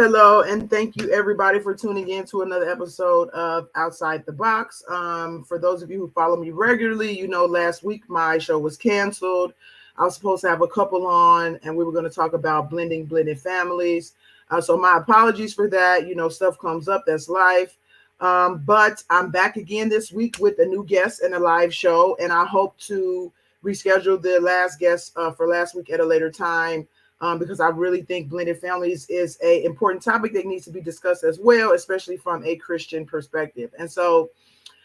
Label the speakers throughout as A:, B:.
A: Hello, and thank you everybody for tuning in to another episode of Outside the Box. For those of you who follow me regularly, you know last week my show was canceled. I was supposed to have a couple on, and we were going to talk about blended families. So my apologies for that. You know, stuff comes up, that's life. But I'm back again this week with a new guest and a live show, and I hope to reschedule the last guest for last week at a later time. Because I really think blended families is an important topic that needs to be discussed as well, especially from a Christian perspective. And so,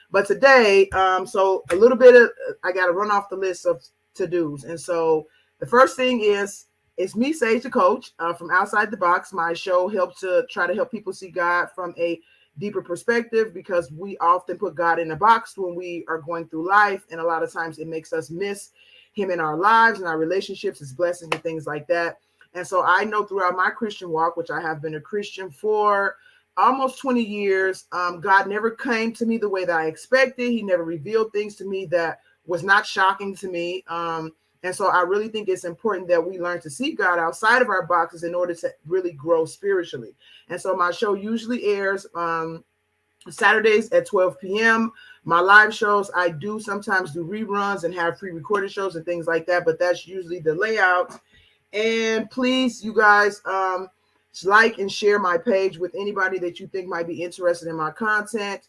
A: but today, so a little bit of, I got to run off the list of to-dos. And so the first thing is, it's me, Sage the Coach, from Outside the Box. My show helps to try to help people see God from a deeper perspective, because we often put God in a box when we are going through life. And a lot of times it makes us miss him in our lives and our relationships, his blessings and things like that. And so I know throughout my Christian walk, which I have been a Christian for almost 20 years, God never came to me the way that I expected. He never revealed things to me that was not shocking to me. And so I really think it's important that we learn to see God outside of our boxes in order to really grow spiritually. And so my show usually airs Saturdays at 12 p.m. My live shows, I do sometimes do reruns and have pre-recorded shows and things like that, but that's usually the layout. And please, you guys, like and share my page with anybody that you think might be interested in my content.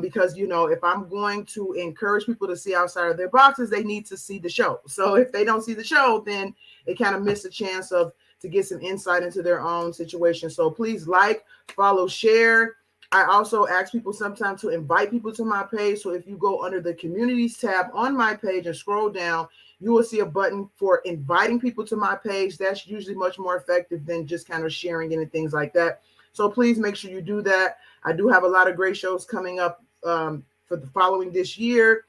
A: Because, you know, if I'm going to encourage people to see outside of their boxes, they need to see the show. So if they don't see the show, then they kind of miss a chance to get some insight into their own situation. So please like, follow, share. I also ask people sometimes to invite people to my page. So if you go under the communities tab on my page and scroll down, you will see a button for inviting people to my page. That's usually much more effective than just kind of sharing it and things like that. So please make sure you do that. I do have a lot of great shows coming up for the following this year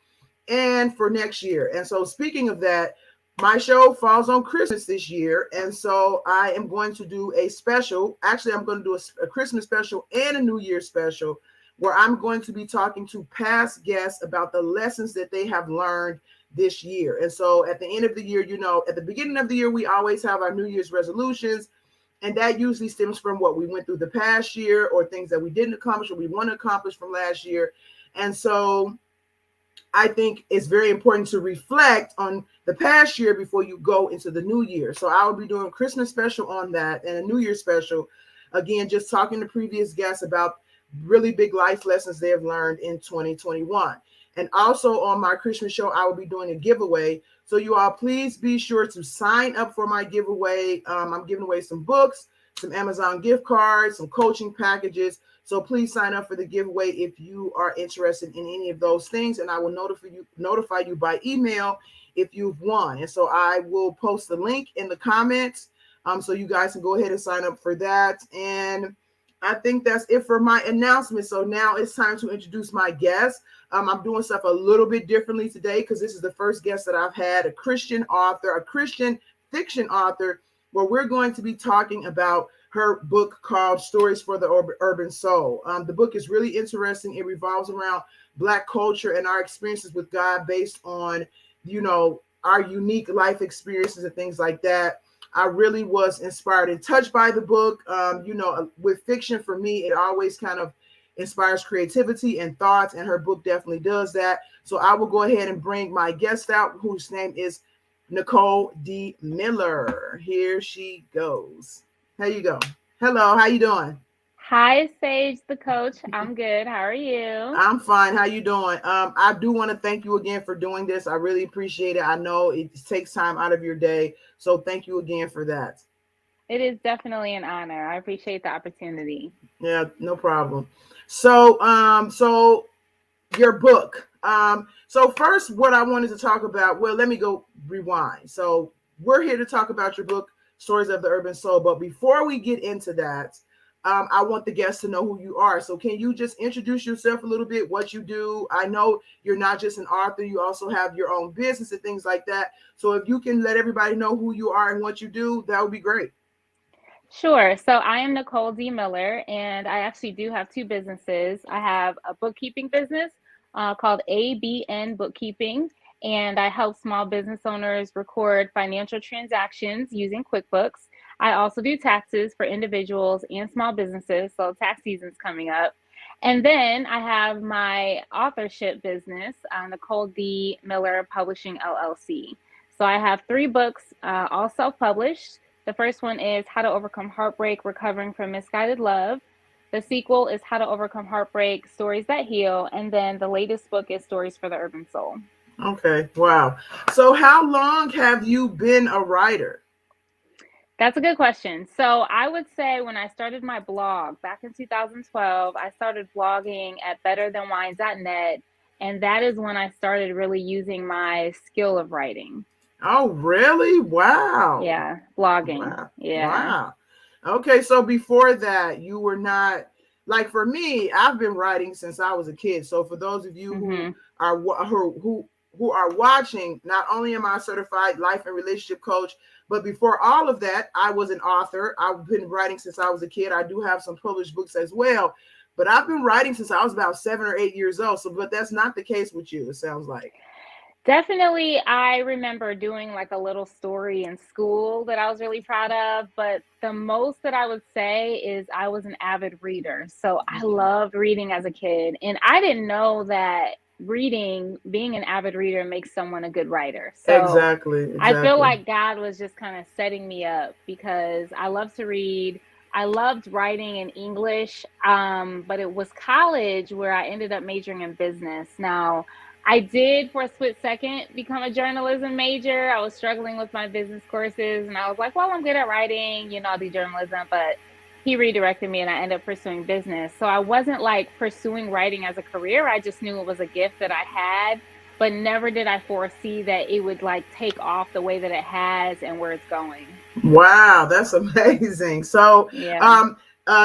A: and for next year. And so speaking of that, my show falls on Christmas this year. And so I am going to do a special. Actually, I'm going to do a Christmas special and a New Year's special, where I'm going to be talking to past guests about the lessons that they have learned this year. And so at the end of the year, you know, at the beginning of the year, we always have our New Year's resolutions. And that usually stems from what we went through the past year, or things that we didn't accomplish or we want to accomplish from last year. And so I think it's very important to reflect on the past year before you go into the new year. So I will be doing a Christmas special on that and a New Year special. Again, just talking to previous guests about really big life lessons they have learned in 2021. And also on my Christmas show, I will be doing a giveaway. So you all, please be sure to sign up for my giveaway. I'm giving away some books, some Amazon gift cards, some coaching packages. So please sign up for the giveaway if you are interested in any of those things, and I will notify you by email if you've won. And so I will post the link in the comments, so you guys can go ahead and sign up for that. And I think that's it for my announcement. So now it's time to introduce my guest. I'm doing stuff a little bit differently today because this is the first guest that I've had, a Christian author, a Christian fiction author, where we're going to be talking about her book called Stories for the Urban Soul. The book is really interesting. It revolves around Black culture and our experiences with God based on, you know, our unique life experiences and things like that. I really was inspired and touched by the book. You know, with fiction, for me, it always kind of inspires creativity and thoughts, and her book definitely does that. So I will go ahead and bring my guest out, whose name is Nicole D. Miller. Here she goes. How you go? Hello, how you doing?
B: Hi, Sage the Coach. I'm good. How are you?
A: I'm fine. How you doing? I do want to thank you again for doing this. I really appreciate it. I know it takes time out of your day, so thank you again for that.
B: It is definitely an honor. I appreciate the opportunity.
A: Yeah, no problem. So your book. So first, what I wanted to talk about. Well, let me go rewind. So we're here to talk about your book, Stories of the Urban Soul. But before we get into that, I want the guests to know who you are. So can you just introduce yourself a little bit, what you do? I know you're not just an author, you also have your own business and things like that. So if you can let everybody know who you are and what you do, that would be great.
B: Sure. So I am Nicole D. Miller, and I actually do have two businesses. I have a bookkeeping business called ABN Bookkeeping, and I help small business owners record financial transactions using QuickBooks. I also do taxes for individuals and small businesses, so tax season's coming up. And then I have my authorship business, Nicole D. Miller Publishing LLC. So I have three books, all self published. The first one is How to Overcome Heartbreak, Recovering from Misguided Love. The sequel is How to Overcome Heartbreak, Stories That Heal. And then the latest book is Stories for the Urban Soul.
A: Okay, wow. So how long have you been a writer?
B: That's a good question. So I would say when I started my blog back in 2012, I started blogging at betterthanwine.net. And that is when I started really using my skill of writing.
A: Oh, really? Wow.
B: Yeah, blogging.
A: Wow.
B: Yeah.
A: Wow. Okay, so before that, you were not like for me, I've been writing since I was a kid. So for those of you who
B: Mm-hmm.
A: are who are watching, not only am I a certified life and relationship coach, but before all of that, I was an author. I've been writing since I was a kid. I do have some published books as well, but I've been writing since I was about 7 or 8 years old. So, but that's not the case with you, it sounds like.
B: Definitely, I remember doing like a little story in school that I was really proud of, but the most that I would say is I was an avid reader. So I loved reading as a kid, and I didn't know that reading, being an avid reader, makes someone a good writer. So
A: Exactly,
B: I feel
A: exactly.
B: like God was just kind of setting me up because I love to read. I loved writing in English, but it was college where I ended up majoring in business. Now, I did for a split second become a journalism major. I was struggling with my business courses and I was like, well, I'm good at writing, I'll do journalism, but he redirected me and I ended up pursuing business. So I wasn't like pursuing writing as a career. I just knew it was a gift that I had, but never did I foresee that it would like take off the way that it has and where it's going.
A: Wow, that's amazing. So,
B: Yeah.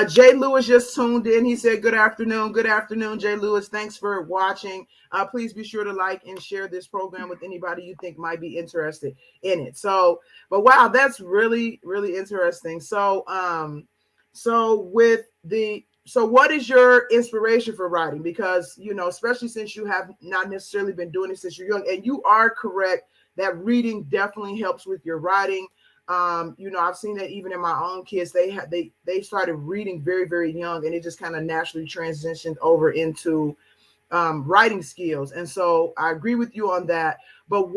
A: Jay Lewis just tuned in. He said, "Good afternoon, good afternoon, Jay Lewis. Thanks for watching. Please be sure to like and share this program with anybody you think might be interested in it." So, but wow, that's really, really interesting. So, so what is your inspiration for writing? Because especially since you have not necessarily been doing it since you're young, and you are correct that reading definitely helps with your writing. I've seen that even in my own kids, they started reading very, very young, and it just kind of naturally transitioned over into writing skills. And so I agree with you on that. But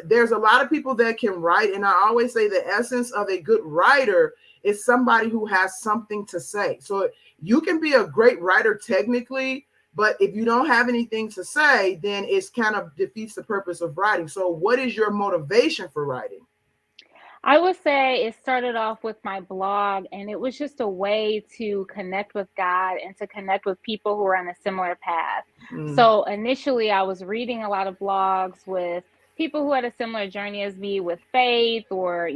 A: there's a lot of people that can write. And I always say the essence of a good writer is somebody who has something to say. So you can be a great writer technically, but if you don't have anything to say, then it's kind of defeats the purpose of writing. So what is your motivation for writing?
B: I would say it started off with my blog, and it was just a way to connect with God and to connect with people who are on a similar path.
A: Mm.
B: So initially, I was reading a lot of blogs with people who had a similar journey as me with faith or,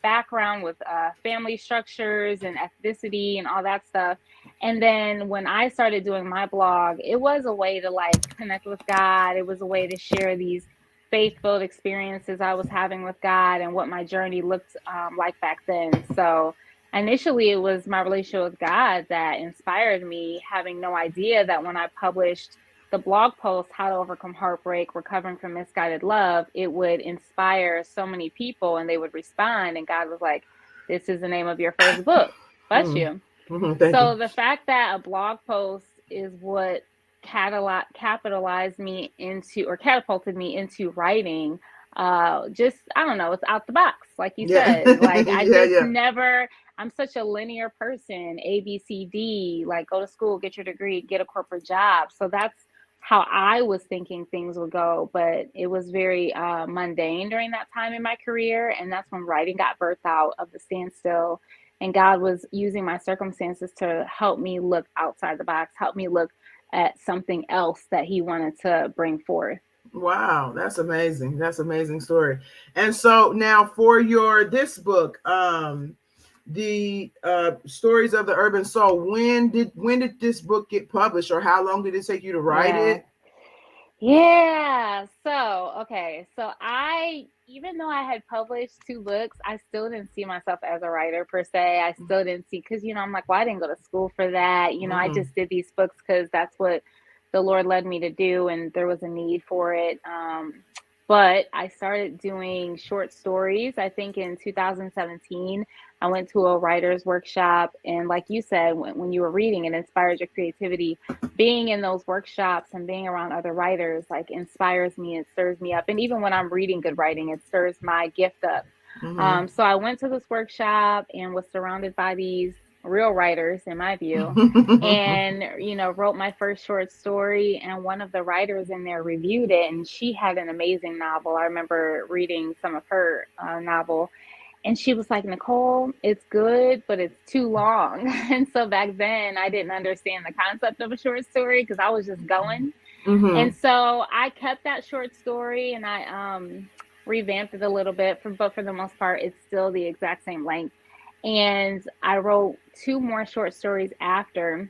B: background with family structures and ethnicity and all that stuff. And then when I started doing my blog, it was a way to like connect with God. It was a way to share these faith-filled experiences I was having with God and what my journey looked like back then. So initially, it was my relationship with God that inspired me, having no idea that when I published the blog post, How to Overcome Heartbreak, Recovering from Misguided Love, it would inspire so many people and they would respond. And God was like, this is the name of your first book. Bless
A: Mm.
B: you.
A: Thank you.
B: So the fact that a blog post is what capitalized me into or catapulted me into writing, just I don't know, it's out the box, like you
A: Yeah.
B: said. Like I
A: Yeah,
B: just
A: yeah.
B: never, I'm such a linear person, ABCD, like go to school, get your degree, get a corporate job. So that's how I was thinking things would go, but it was very mundane during that time in my career, and that's when writing got birthed out of the standstill. And God was using my circumstances to help me look outside the box, help me look at something else that He wanted to bring forth.
A: Wow, that's amazing. That's amazing story. And so now for your this book, the stories of the urban soul. When did this book get published, or how long did it take you to write
B: Yeah.
A: it?
B: Yeah. So, okay. So even though I had published two books, I still didn't see myself as a writer per se. I still didn't see, because, I'm like, well, I didn't go to school for that. I
A: Mm-hmm.
B: just did these books because that's what the Lord led me to do, and there was a need for it. But I started doing short stories, I think in 2017. I went to a writer's workshop, and like you said, when you were reading, it inspired your creativity. Being in those workshops and being around other writers like inspires me, it stirs me up, and even when I'm reading good writing, it stirs my gift up. So I went to this workshop and was surrounded by these real writers, in my view,
A: Mm-hmm.
B: and wrote my first short story, and one of the writers in there reviewed it, and she had an amazing novel. I remember reading some of her novel, and she was like, Nicole, it's good, but it's too long. And so back then, I didn't understand the concept of a short story because I was just going.
A: Mm-hmm.
B: And so I kept that short story, and I revamped it a little bit, but for the most part, it's still the exact same length. And I wrote two more short stories after,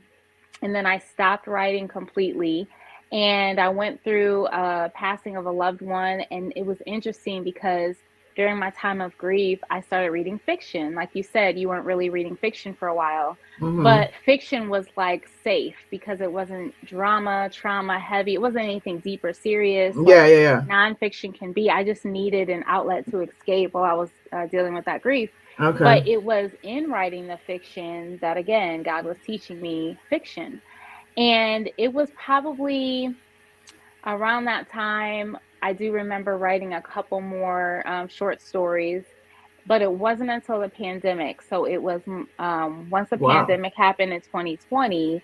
B: and then I stopped writing completely. And I went through a passing of a loved one, and it was interesting because during my time of grief, I started reading fiction. Like you said, you weren't really reading fiction for a while,
A: Mm-hmm.
B: but fiction was like safe because it wasn't drama, trauma heavy. It wasn't anything deep or serious
A: Yeah,
B: like
A: yeah, yeah.
B: nonfiction can be. I just needed an outlet to escape while I was dealing with that grief.
A: Okay.
B: But it was in writing the fiction that, again, God was teaching me fiction. And it was probably around that time, I do remember writing a couple more short stories, but it wasn't until the pandemic. So it was once the
A: Wow.
B: pandemic happened in 2020,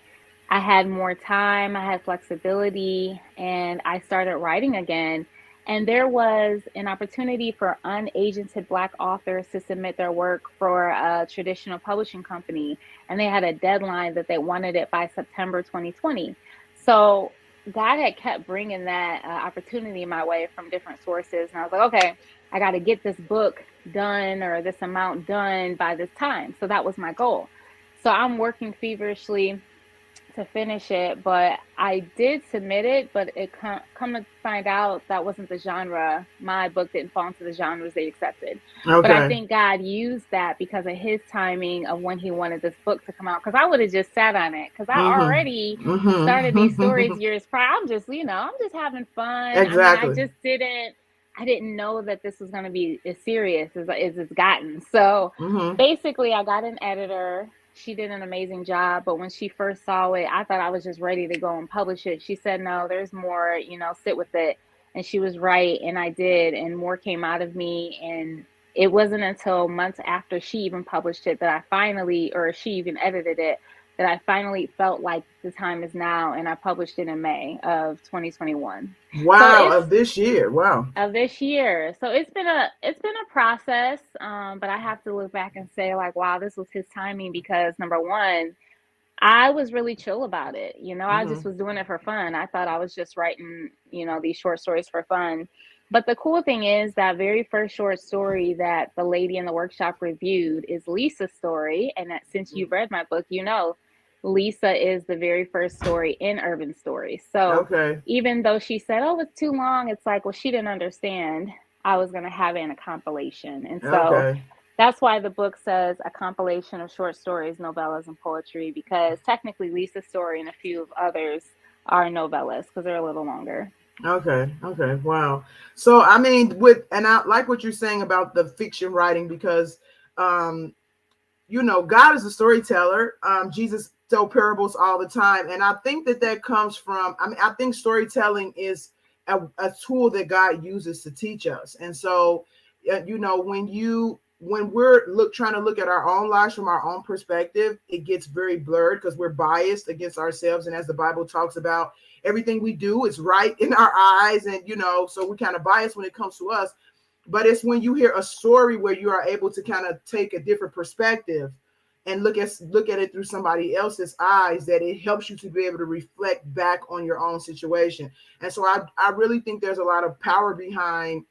B: I had more time, I had flexibility, and I started writing again. And there was an opportunity for unagented Black authors to submit their work for a traditional publishing company. And they had a deadline that they wanted it by September 2020. So God had kept bringing that opportunity my way from different sources. And I was like, okay, I got to get this book done or this amount done by this time. So that was my goal. So I'm working feverishly to finish it, but I did submit it, but it come to find out that wasn't the genre. My book didn't fall into the genres they accepted. But I
A: Okay.
B: think God used that because of his timing of when he wanted this book to come out. Because I would have just sat on it because I already
A: Mm-hmm.
B: started these stories
A: Mm-hmm.
B: years prior. I'm just having fun. I mean,
A: Exactly.
B: I didn't know that this was going to be as serious as it's gotten. So
A: Mm-hmm.
B: basically, I got an editor. She did an amazing job, but when she first saw it, I thought I was just ready to go and publish it. She said, no, there's more, sit with it. And she was right, and I did, and more came out of me. And it wasn't until months after she even published it that or she even edited it, that I finally felt like the time is now. And I published it in May of 2021. So
A: Wow,
B: it's
A: of this year. Wow.
B: of this year. So it's been a process, but I have to look back and say like, wow, this was his timing because number one, I was really chill about it. I
A: Mm-hmm.
B: just was doing it for fun. I thought I was just writing, these short stories for fun. But the cool thing is that very first short story that the lady in the workshop reviewed is Lisa's story. And that since you've read my book, Lisa is the very first story in Urban Stories. So
A: Okay.
B: even though she said, oh, it's too long, it's like, well, she didn't understand I was going to have it in a compilation. And so
A: Okay.
B: that's why the book says a compilation of short stories, novellas, and poetry, because technically Lisa's story and a few of others are novellas because they're a little longer.
A: Okay. Okay. Wow. So I mean, I like what you're saying about the fiction writing because, um, God is a storyteller. Jesus told parables all the time, and I think that comes from. I mean, I think storytelling is a tool that God uses to teach us, and so, when we're trying to look at our own lives from our own perspective, it gets very blurred because we're biased against ourselves, and as the Bible talks about, everything we do is right in our eyes, and so we kind of biased when it comes to us. But it's when you hear a story where you are able to kind of take a different perspective, and look at it through somebody else's eyes, that it helps you to be able to reflect back on your own situation. And so I really think there's a lot of power behind,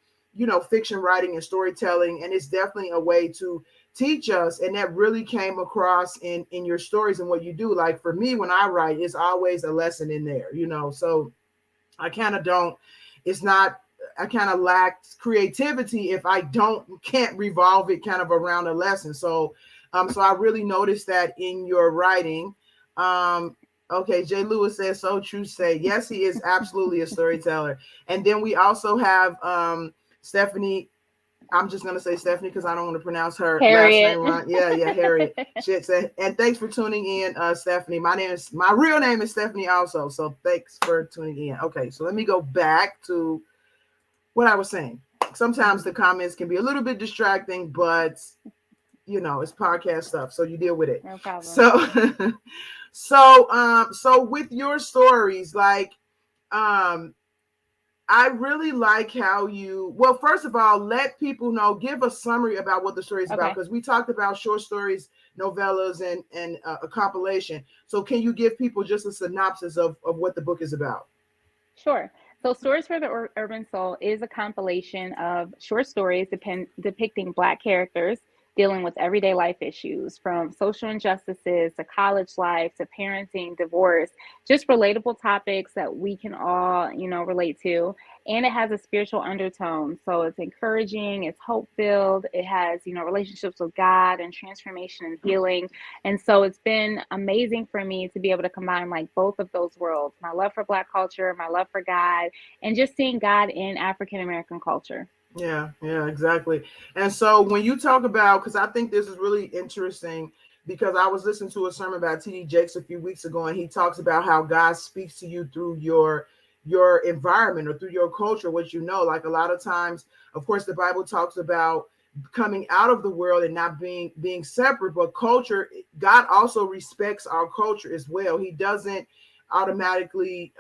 A: fiction writing and storytelling, and it's definitely a way to teach us. And that really came across in your stories and what you do. Like for me, when I write, it's always a lesson in there, so I kind of don't, it's not, I kind of lack creativity if I can't revolve it kind of around a lesson. So I really noticed that in your writing. Okay, Jay Lewis says, so true, say, yes, he is absolutely a storyteller. And then we also have Stephanie. I'm just gonna say Stephanie because I don't want to pronounce her last name
B: Harriet.
A: wrong. Yeah, Harriet. Shit. And thanks for tuning in, Stephanie. My real name is Stephanie also. So thanks for tuning in. Okay, so let me go back to what I was saying. Sometimes the comments can be a little bit distracting, but it's podcast stuff, so you deal with it.
B: No problem.
A: So with your stories, like, I really like how well, first of all, let people know, give a summary about what the story is about, because we talked about short stories, novellas, and a compilation. So can you give people just a synopsis of what the book is about?
B: Sure. So, Stories for the Urban Soul is a compilation of short stories depicting Black characters dealing with everyday life issues, from social injustices to college life to parenting, divorce, just relatable topics that we can all, relate to. And it has a spiritual undertone. So it's encouraging, it's hope filled, it has, relationships with God and transformation and healing. And so it's been amazing for me to be able to combine like both of those worlds, my love for Black culture, my love for God, and just seeing God in African American culture.
A: Yeah, exactly. And so when you talk about, because I think this is really interesting, because I was listening to a sermon about T.D. Jakes a few weeks ago, and he talks about how God speaks to you through your environment or through your culture, what like a lot of times, of course, the Bible talks about coming out of the world and not being separate, but culture, God also respects our culture as well. He doesn't automatically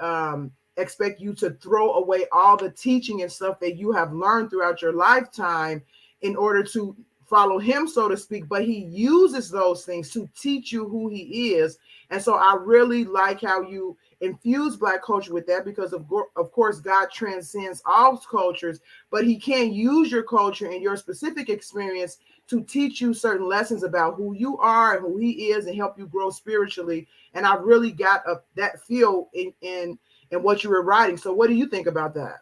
A: expect you to throw away all the teaching and stuff that you have learned throughout your lifetime in order to follow him, so to speak, but he uses those things to teach you who he is. And so I really like how you infuse Black culture with that, because of course God transcends all cultures, but he can use your culture and your specific experience to teach you certain lessons about who you are and who he is, and help you grow spiritually. And I really got that feel in what you were writing. So what do you think about that?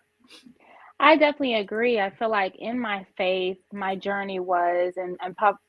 B: I definitely agree. I feel like in my faith, my journey was, and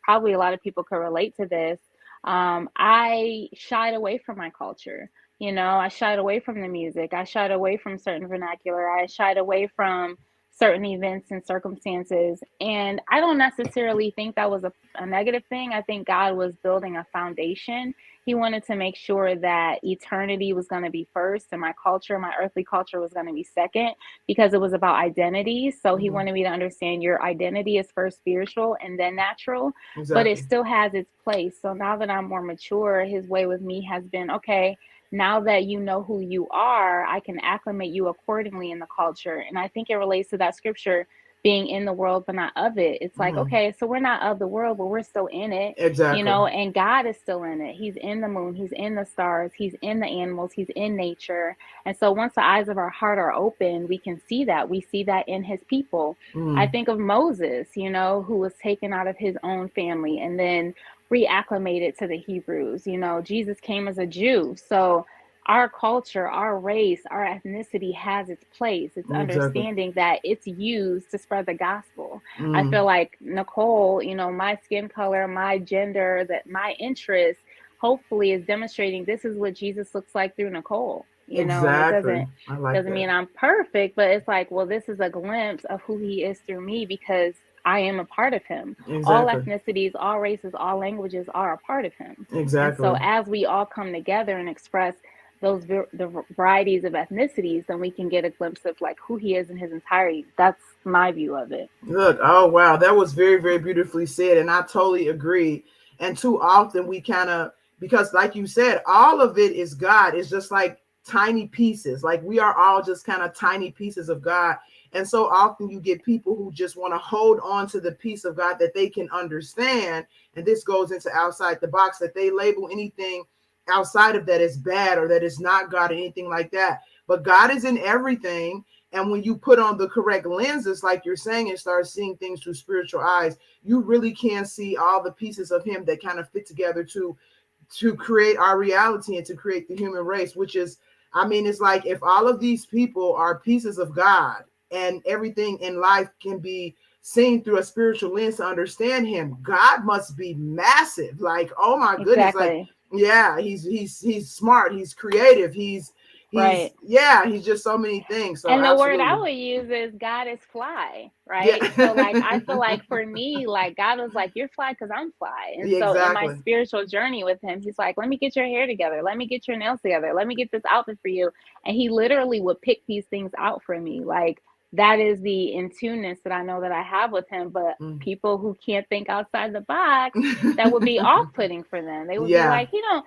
B: probably a lot of people could relate to this. I shied away from my culture. I shied away from the music. I shied away from certain vernacular. I shied away from certain events and circumstances. And I don't necessarily think that was a negative thing. I think God was building a foundation. He wanted to make sure that eternity was going to be first, and my culture, my earthly culture, was going to be second, because it was about identity. So he wanted me to understand your identity is first spiritual and then natural, but it still has its place. So now that I'm more mature, his way with me has been, okay, now that you know who you are, I can acclimate you accordingly in the culture. And I think it relates to that scripture, being in the world but not of it. It's like, okay, so we're not of the world, but we're still in it.
A: Exactly.
B: And God is still in it. He's in the moon, he's in the stars, he's in the animals, he's in nature. And so once the eyes of our heart are open, we can see that. We see that in his people. I think of Moses, who was taken out of his own family and then reacclimated to the Hebrews. Jesus came as a Jew. So our culture, our race, our ethnicity has its place. It's understanding that it's used to spread the gospel. I feel like Nicole, my skin color, my gender, that my interest hopefully is demonstrating this is what Jesus looks like through Nicole. And it doesn't mean I'm perfect, but it's like, well, this is a glimpse of who he is through me, because I am a part of him. All ethnicities, all races, all languages are a part of him.
A: Exactly.
B: And so as we all come together and express the varieties of ethnicities, then we can get a glimpse of like who he is in his entirety. That's my view of it.
A: Look, oh wow, that was very, very beautifully said, and I totally agree. And too often we kind of, because like you said, all of it is God. It's just like tiny pieces. Like we are all just kind of tiny pieces of God. And so often you get people who just want to hold on to the peace of God that they can understand. And this goes into outside the box, that they label anything outside of that as bad or that is not God or anything like that. But God is in everything. And when you put on the correct lenses, like you're saying, and start seeing things through spiritual eyes, you really can see all the pieces of him that kind of fit together to create our reality and to create the human race, which is, I mean, it's like if all of these people are pieces of God and everything in life can be seen through a spiritual lens to understand him, God must be massive. Like, oh my goodness, like,
B: Exactly.
A: yeah, he's smart, he's creative,
B: Right.
A: he's just so many things. So
B: And the word I
A: absolutely.
B: would use is God is fly,
A: Yeah.
B: right? So like I feel like for me, like God was like, you're fly because I'm fly. And
A: Yeah,
B: so in my
A: exactly.
B: spiritual journey with him, he's like, let me get your hair together, let me get your nails together, let me get this outfit for you. And he literally would pick these things out for me. Like that is the in tuneness that I know that I have with him. But
A: Mm.
B: people who can't think outside the box, that would be off-putting for them. They would be
A: Yeah.
B: like, he don't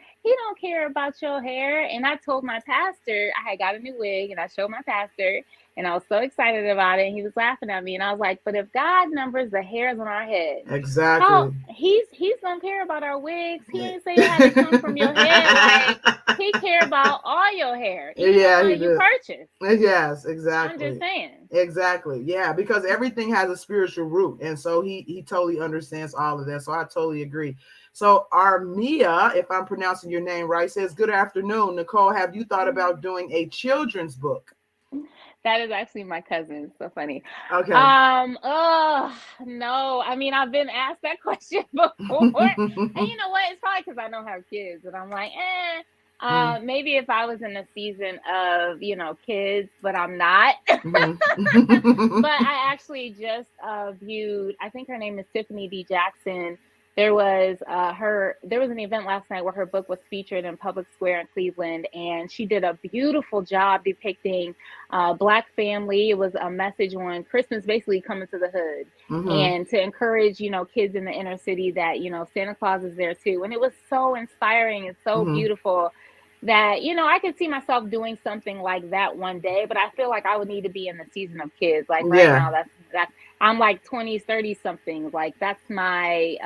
B: care about your hair. And I told my pastor, I had got a new wig and I showed my pastor and I was so excited about it. And he was laughing at me. And I was like, but if God numbers the hairs on our head, how
A: Exactly.
B: he's gonna care about our wigs. He ain't say it had to come from your head. Like he care about all your hair, even the
A: Yeah, he
B: one you
A: did.
B: purchased.
A: Yes,
B: I'm just
A: exactly.
B: saying.
A: Exactly. Yeah, because everything has a spiritual root. And so he totally understands all of that. So I totally agree. So Armia, if I'm pronouncing your name right, says, good afternoon. Nicole, have you thought about doing a children's book?
B: That is actually my cousin. So funny.
A: Okay.
B: Oh no. I mean, I've been asked that question before. And you know what? It's probably because I don't have kids. And I'm like,
A: Mm.
B: maybe if I was in a season of, kids, but I'm not. But
A: Mhm.
B: I actually just viewed, I think her name is Tiffany D. Jackson. There was an event last night where her book was featured in Public Square in Cleveland, and she did a beautiful job depicting Black family. It was a message on Christmas, basically coming to the hood,
A: Mhm.
B: and to encourage, kids in the inner city that, Santa Claus is there too. And it was so inspiring and so
A: Mhm.
B: beautiful that, I could see myself doing something like that one day, but I feel like I would need to be in the season of kids. Like right
A: Yeah.
B: now, that's I'm like 20s, 30 something. Like that's my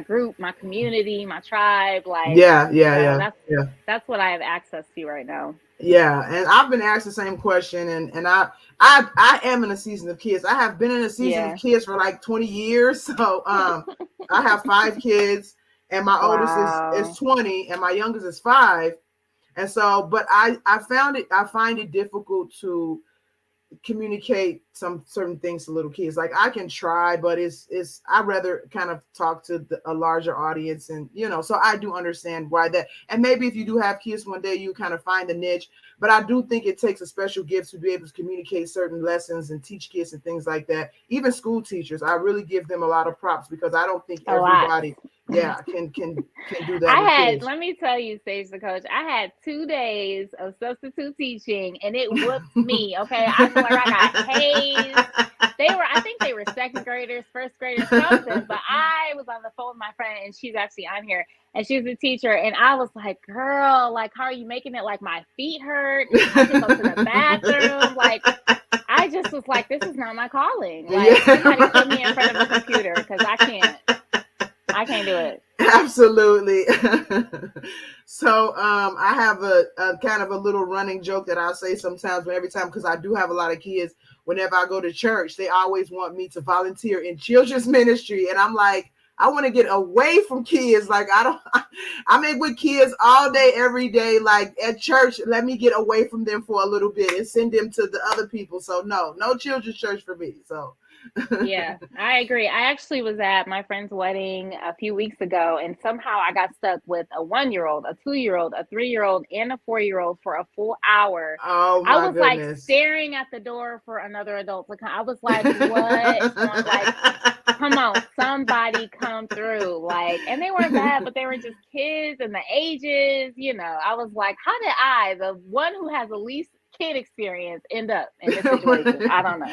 B: group, my community, my tribe. Like
A: Yeah. Yeah.
B: so
A: Yeah. Yeah.
B: that's what I have access to right now.
A: Yeah, and I've been asked the same question, and I am in a season of kids. I have been in a season of
B: Yeah.
A: kids for like 20 years. So I have 5 kids, and my oldest is
B: Wow.
A: 20, and my youngest is 5. And so, but I find it difficult to communicate some certain things to little kids. Like I can try, but it's I'd rather kind of talk to a larger audience, and so I do understand why that. And maybe if you do have kids one day, you kind of find the niche. But I do think it takes a special gift to be able to communicate certain lessons and teach kids and things like that. Even school teachers, I really give them a lot of props, because I don't think
B: A lot.
A: everybody, yeah, can do that with kids.
B: Let me tell you, Sage the Coach, I had 2 days of substitute teaching and it whooped me. Okay. I feel like I got hazed. I think they were second graders, first graders, something. But I was on the phone with my friend, and she's actually on here, and she's a teacher. And I was like, girl, like, how are you making it? Like, my feet hurt. I can go to the bathroom. Like, I just was like, this is not my calling. Like,
A: Yeah,
B: somebody put me in front of a computer because I can't. I can't do it.
A: absolutely. So I have a kind of a little running joke that I'll say sometimes, but every time, because I do have a lot of kids, whenever I go to church, they always want me to volunteer in children's ministry. And I'm like, I want to get away from kids. Like I'm in with kids all day, every day. Like at church, let me get away from them for a little bit and send them to the other people. So no children's church for me. So
B: Yeah, I agree. I actually was at my friend's wedding a few weeks ago, and somehow I got stuck with a 1-year-old, a 2-year-old, a 3-year-old, and a 4-year-old for a full hour.
A: oh
B: I
A: my
B: was like
A: goodness.
B: staring at the door for another adult to come. I was like, what is going on? Like, come on, somebody come through. Like, and they weren't bad, but they were just kids and the ages. I was like, how did I, the one who has the least kid experience, end up in this situation? I don't know.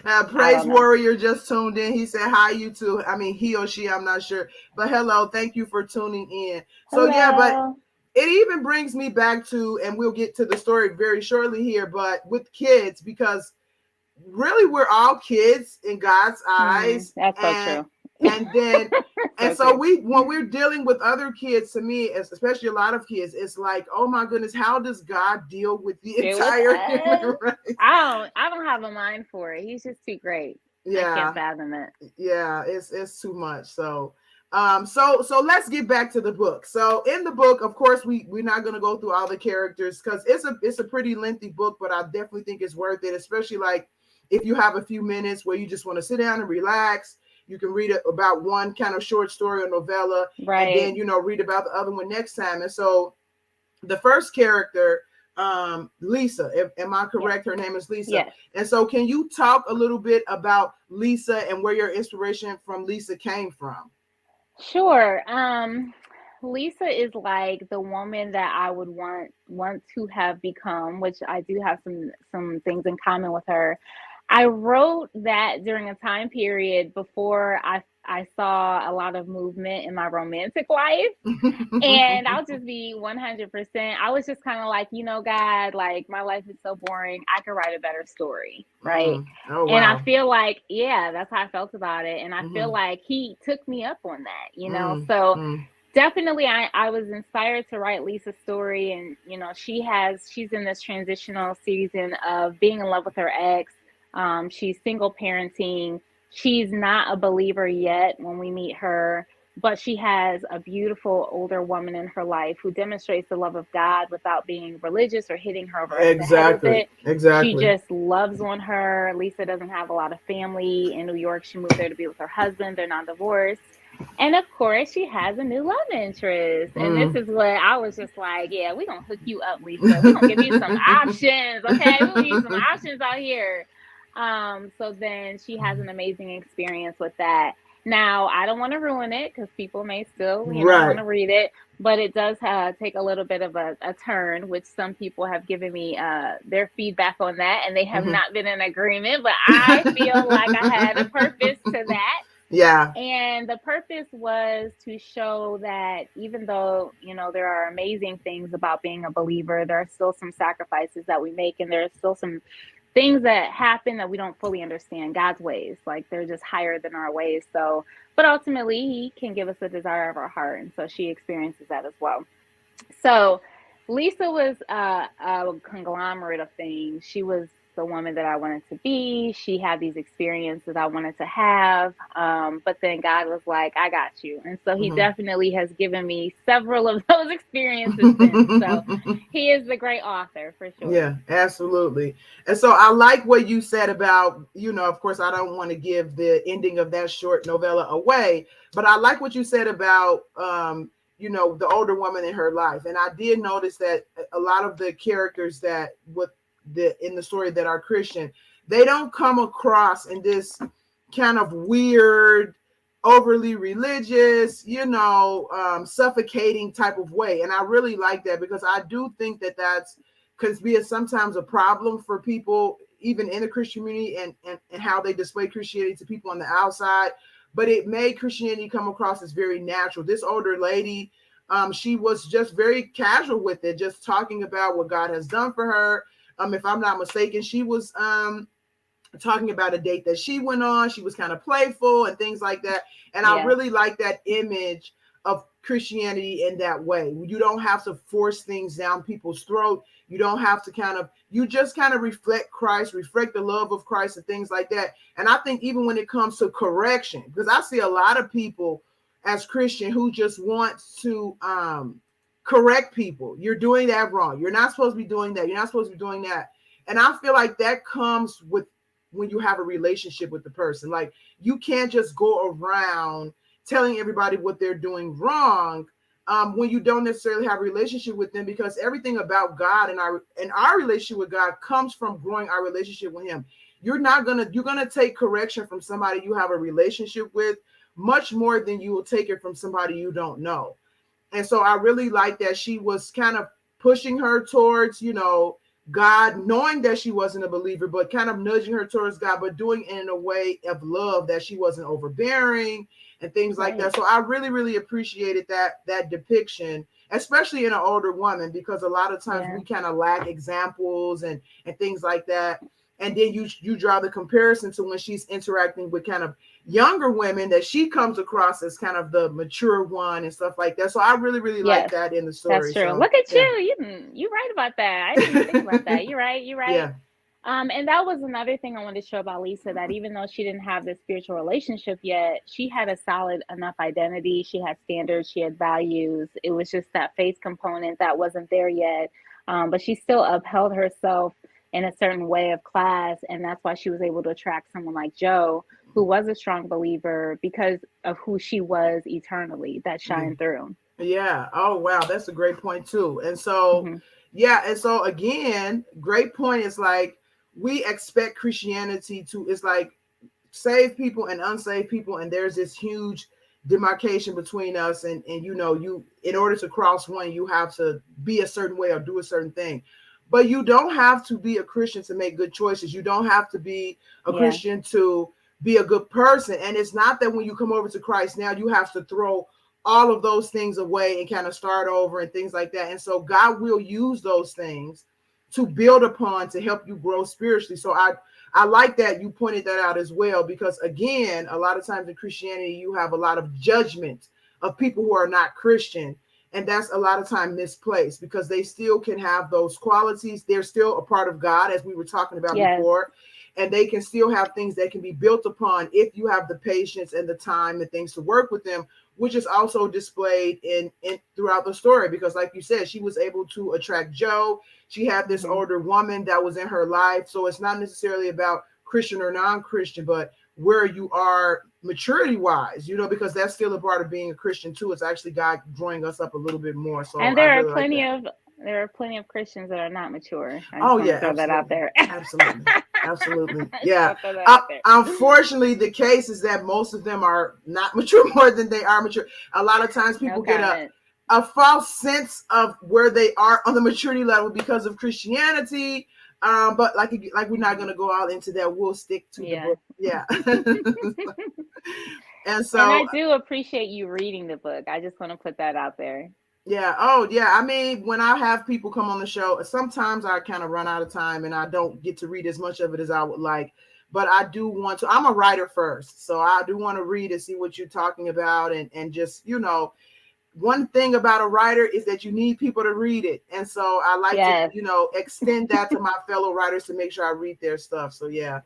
B: I
A: Praise
B: don't know.
A: Warrior just tuned in. He said hi, you too. I mean, he or she, I'm not sure, but hello, thank you for tuning in. So yeah, but
B: Hello.
A: it even brings me back to, and we'll get to the story very shortly here, but with kids, because really we're all kids in God's eyes,
B: That's so
A: and
B: true.
A: then and
B: So
A: so
B: true.
A: we when we're dealing with other kids, to me, especially a lot of kids, it's like, oh my goodness, how does God deal with the
B: Deal with
A: entire human
B: us.
A: race?
B: I don't have a mind for it. He's just too great. I can't
A: Yeah,
B: fathom it.
A: yeah, it's too much. So so let's get back to the book. So in the book, of course, we're not going to go through all the characters because it's a pretty lengthy book, but I definitely think it's worth it, especially like if you have a few minutes where you just want to sit down and relax. You can read about one kind of short story or novella, and then
B: Right.
A: read about the other one next time. And so the first character, Lisa, am I
B: Yes.
A: correct? Her name is Lisa.
B: Yes.
A: And so can you talk a little bit about Lisa and where your inspiration from Lisa came from?
B: Sure. Lisa is like the woman that I would want to have become, which I do have some things in common with her. I wrote that during a time period before I saw a lot of movement in my romantic life. And I'll just be 100%. I was just kind of like, God, like my life is so boring. I could write a better story, right?
A: Oh
B: And I
A: wow.
B: feel like, yeah, that's how I felt about it. And I feel
A: Mm-hmm.
B: like he took me up on that.
A: Mm,
B: So
A: mm.
B: definitely I was inspired to write Lisa's story. And, she's in this transitional season of being in love with her ex. She's single parenting. She's not a believer yet when we meet her, but she has a beautiful older woman in her life who demonstrates the love of God without being religious or hitting her over the head with
A: Exactly.
B: it. She
A: Exactly.
B: just loves on her. Lisa doesn't have a lot of family in New York. She moved there to be with her husband. They're not divorced. And of course, she has a new love interest. And this
A: Mm.
B: is what I was just like, yeah, we're going to hook you up, Lisa. We're going to give you some options. Okay. We're going to give you some options out here. So then she has an amazing experience with that. Now, I don't want to ruin it because people may still, want
A: Right.
B: to read it, but it does take a little bit of a turn, which some people have given me their feedback on that, and they have
A: Mm-hmm.
B: not been in agreement. But I feel like I had a purpose to that.
A: Yeah.
B: And the purpose was to show that even though, there are amazing things about being a believer, there are still some sacrifices that we make, and there are still some things that happen that we don't fully understand God's ways. Like they're just higher than our ways. So, but ultimately, He can give us the desire of our heart. And so she experiences that as well. So Lisa was a conglomerate of things. She was the woman that I wanted to be. She had these experiences I wanted to have. But then God was like, I got you. And so he
A: Mm-hmm.
B: definitely has given me several of those experiences since. So he is the great author for sure.
A: Yeah, absolutely. And so I like what you said about, of course, I don't want to give the ending of that short novella away, but I like what you said about, the older woman in her life. And I did notice that a lot of the characters that with in the story that are Christian, they don't come across in this kind of weird, overly religious, suffocating type of way. And I really like that because I do think that that's can be sometimes a problem for people, even in the Christian community, and how they display Christianity to people on the outside. But it made Christianity come across as very natural. This older lady, she was just very casual with it, just talking about what God has done for her. If I'm not mistaken, she was talking about a date that she went on. She was kind of playful and things like that. And I
B: Yes.
A: really like that image of Christianity in that way. You don't have to force things down people's throat. You don't have to you just kind of reflect Christ, reflect the love of Christ and things like that. And I think even when it comes to correction, because I see a lot of people as Christian who just want to correct people. You're doing that wrong. You're not supposed to be doing that. You're not supposed to be doing that. And I feel like that comes with when you have a relationship with the person. Like you can't just go around telling everybody what they're doing wrong when you don't necessarily have a relationship with them, because everything about God and our relationship with God comes from growing our relationship with Him. You're gonna take correction from somebody you have a relationship with much more than you will take it from somebody you don't know. And so I really like that she was kind of pushing her towards, God, knowing that she wasn't a believer, but kind of nudging her towards God, but doing it in a way of love, that she wasn't overbearing and things like
B: Right.
A: that. So I really, really appreciated that depiction, especially in an older woman, because a lot of times
B: Yeah.
A: we kind of lack examples and things like that. And then you draw the comparison to when she's interacting with kind of younger women, that she comes across as kind of the mature one and stuff like that. So I really, really like
B: Yes,
A: that in the
B: that's
A: story.
B: true.
A: So
B: Look at
A: yeah.
B: you right about that. I didn't even think about that. You're right. You're right.
A: Yeah.
B: And that was another thing I wanted to show about Lisa, that even though she didn't have this spiritual relationship yet, she had a solid enough identity. She had standards, she had values. It was just that faith component that wasn't there yet. But she still upheld herself in a certain way of class. And that's why she was able to attract someone like Joe, who was a strong believer because of who she was eternally, that shined through.
A: Yeah. Oh wow, that's a great point too. And so
B: Hmm.
A: yeah, and so again, great point is like we expect Christianity to, it's like saved people and unsaved people, and there's this huge demarcation between us, and you, in order to cross one, you have to be a certain way or do a certain thing. But you don't have to be a Christian to make good choices. You don't have to be a
B: Yeah.
A: Christian to be a good person. And it's not that when you come over to Christ now you have to throw all of those things away and kind of start over and things like that. And so God will use those things to build upon, to help you grow spiritually. So I like that you pointed that out as well, because again, a lot of times in Christianity, you have a lot of judgment of people who are not Christian. And that's a lot of time misplaced, because they still can have those qualities. They're still a part of God, as we were talking about
B: Yes.
A: before. And they can still have things that can be built upon if you have the patience and the time and things to work with them, which is also displayed in throughout the story. Because like you said, she was able to attract Joe. She had this
B: Hmm.
A: older woman that was in her life. So it's not necessarily about Christian or non-Christian, but where you are maturity wise, because that's still a part of being a Christian too. It's actually God growing us up a little bit more. So
B: And
A: I really like that.
B: there are plenty of Christians that are not mature. I just
A: Oh
B: want to
A: yeah,
B: throw that out
A: absolutely.
B: there.
A: Absolutely. Absolutely.
B: I just
A: Yeah.
B: want to throw that out there.
A: Unfortunately, the case is that most of them are not mature more than they are mature. A lot of times
B: No
A: people get
B: comment.
A: a false sense of where they are on the maturity level because of Christianity. But like we're not
B: Hmm.
A: gonna go all into that. We'll stick to the
B: Yeah.
A: book. Yeah. And
B: And
A: so
B: I do appreciate you reading the book. I just want to put that out there.
A: yeah. Oh, yeah. I mean, when I have people come on the show, sometimes I kind of run out of time and I don't get to read as much of it as I would like. But I do want to. I'm a writer first, so I do want to read and see what you're talking about, and just one thing about a writer is that you need people to read it, and so I like to
B: Yes.
A: extend that to my fellow writers to make sure I read their stuff. So yeah.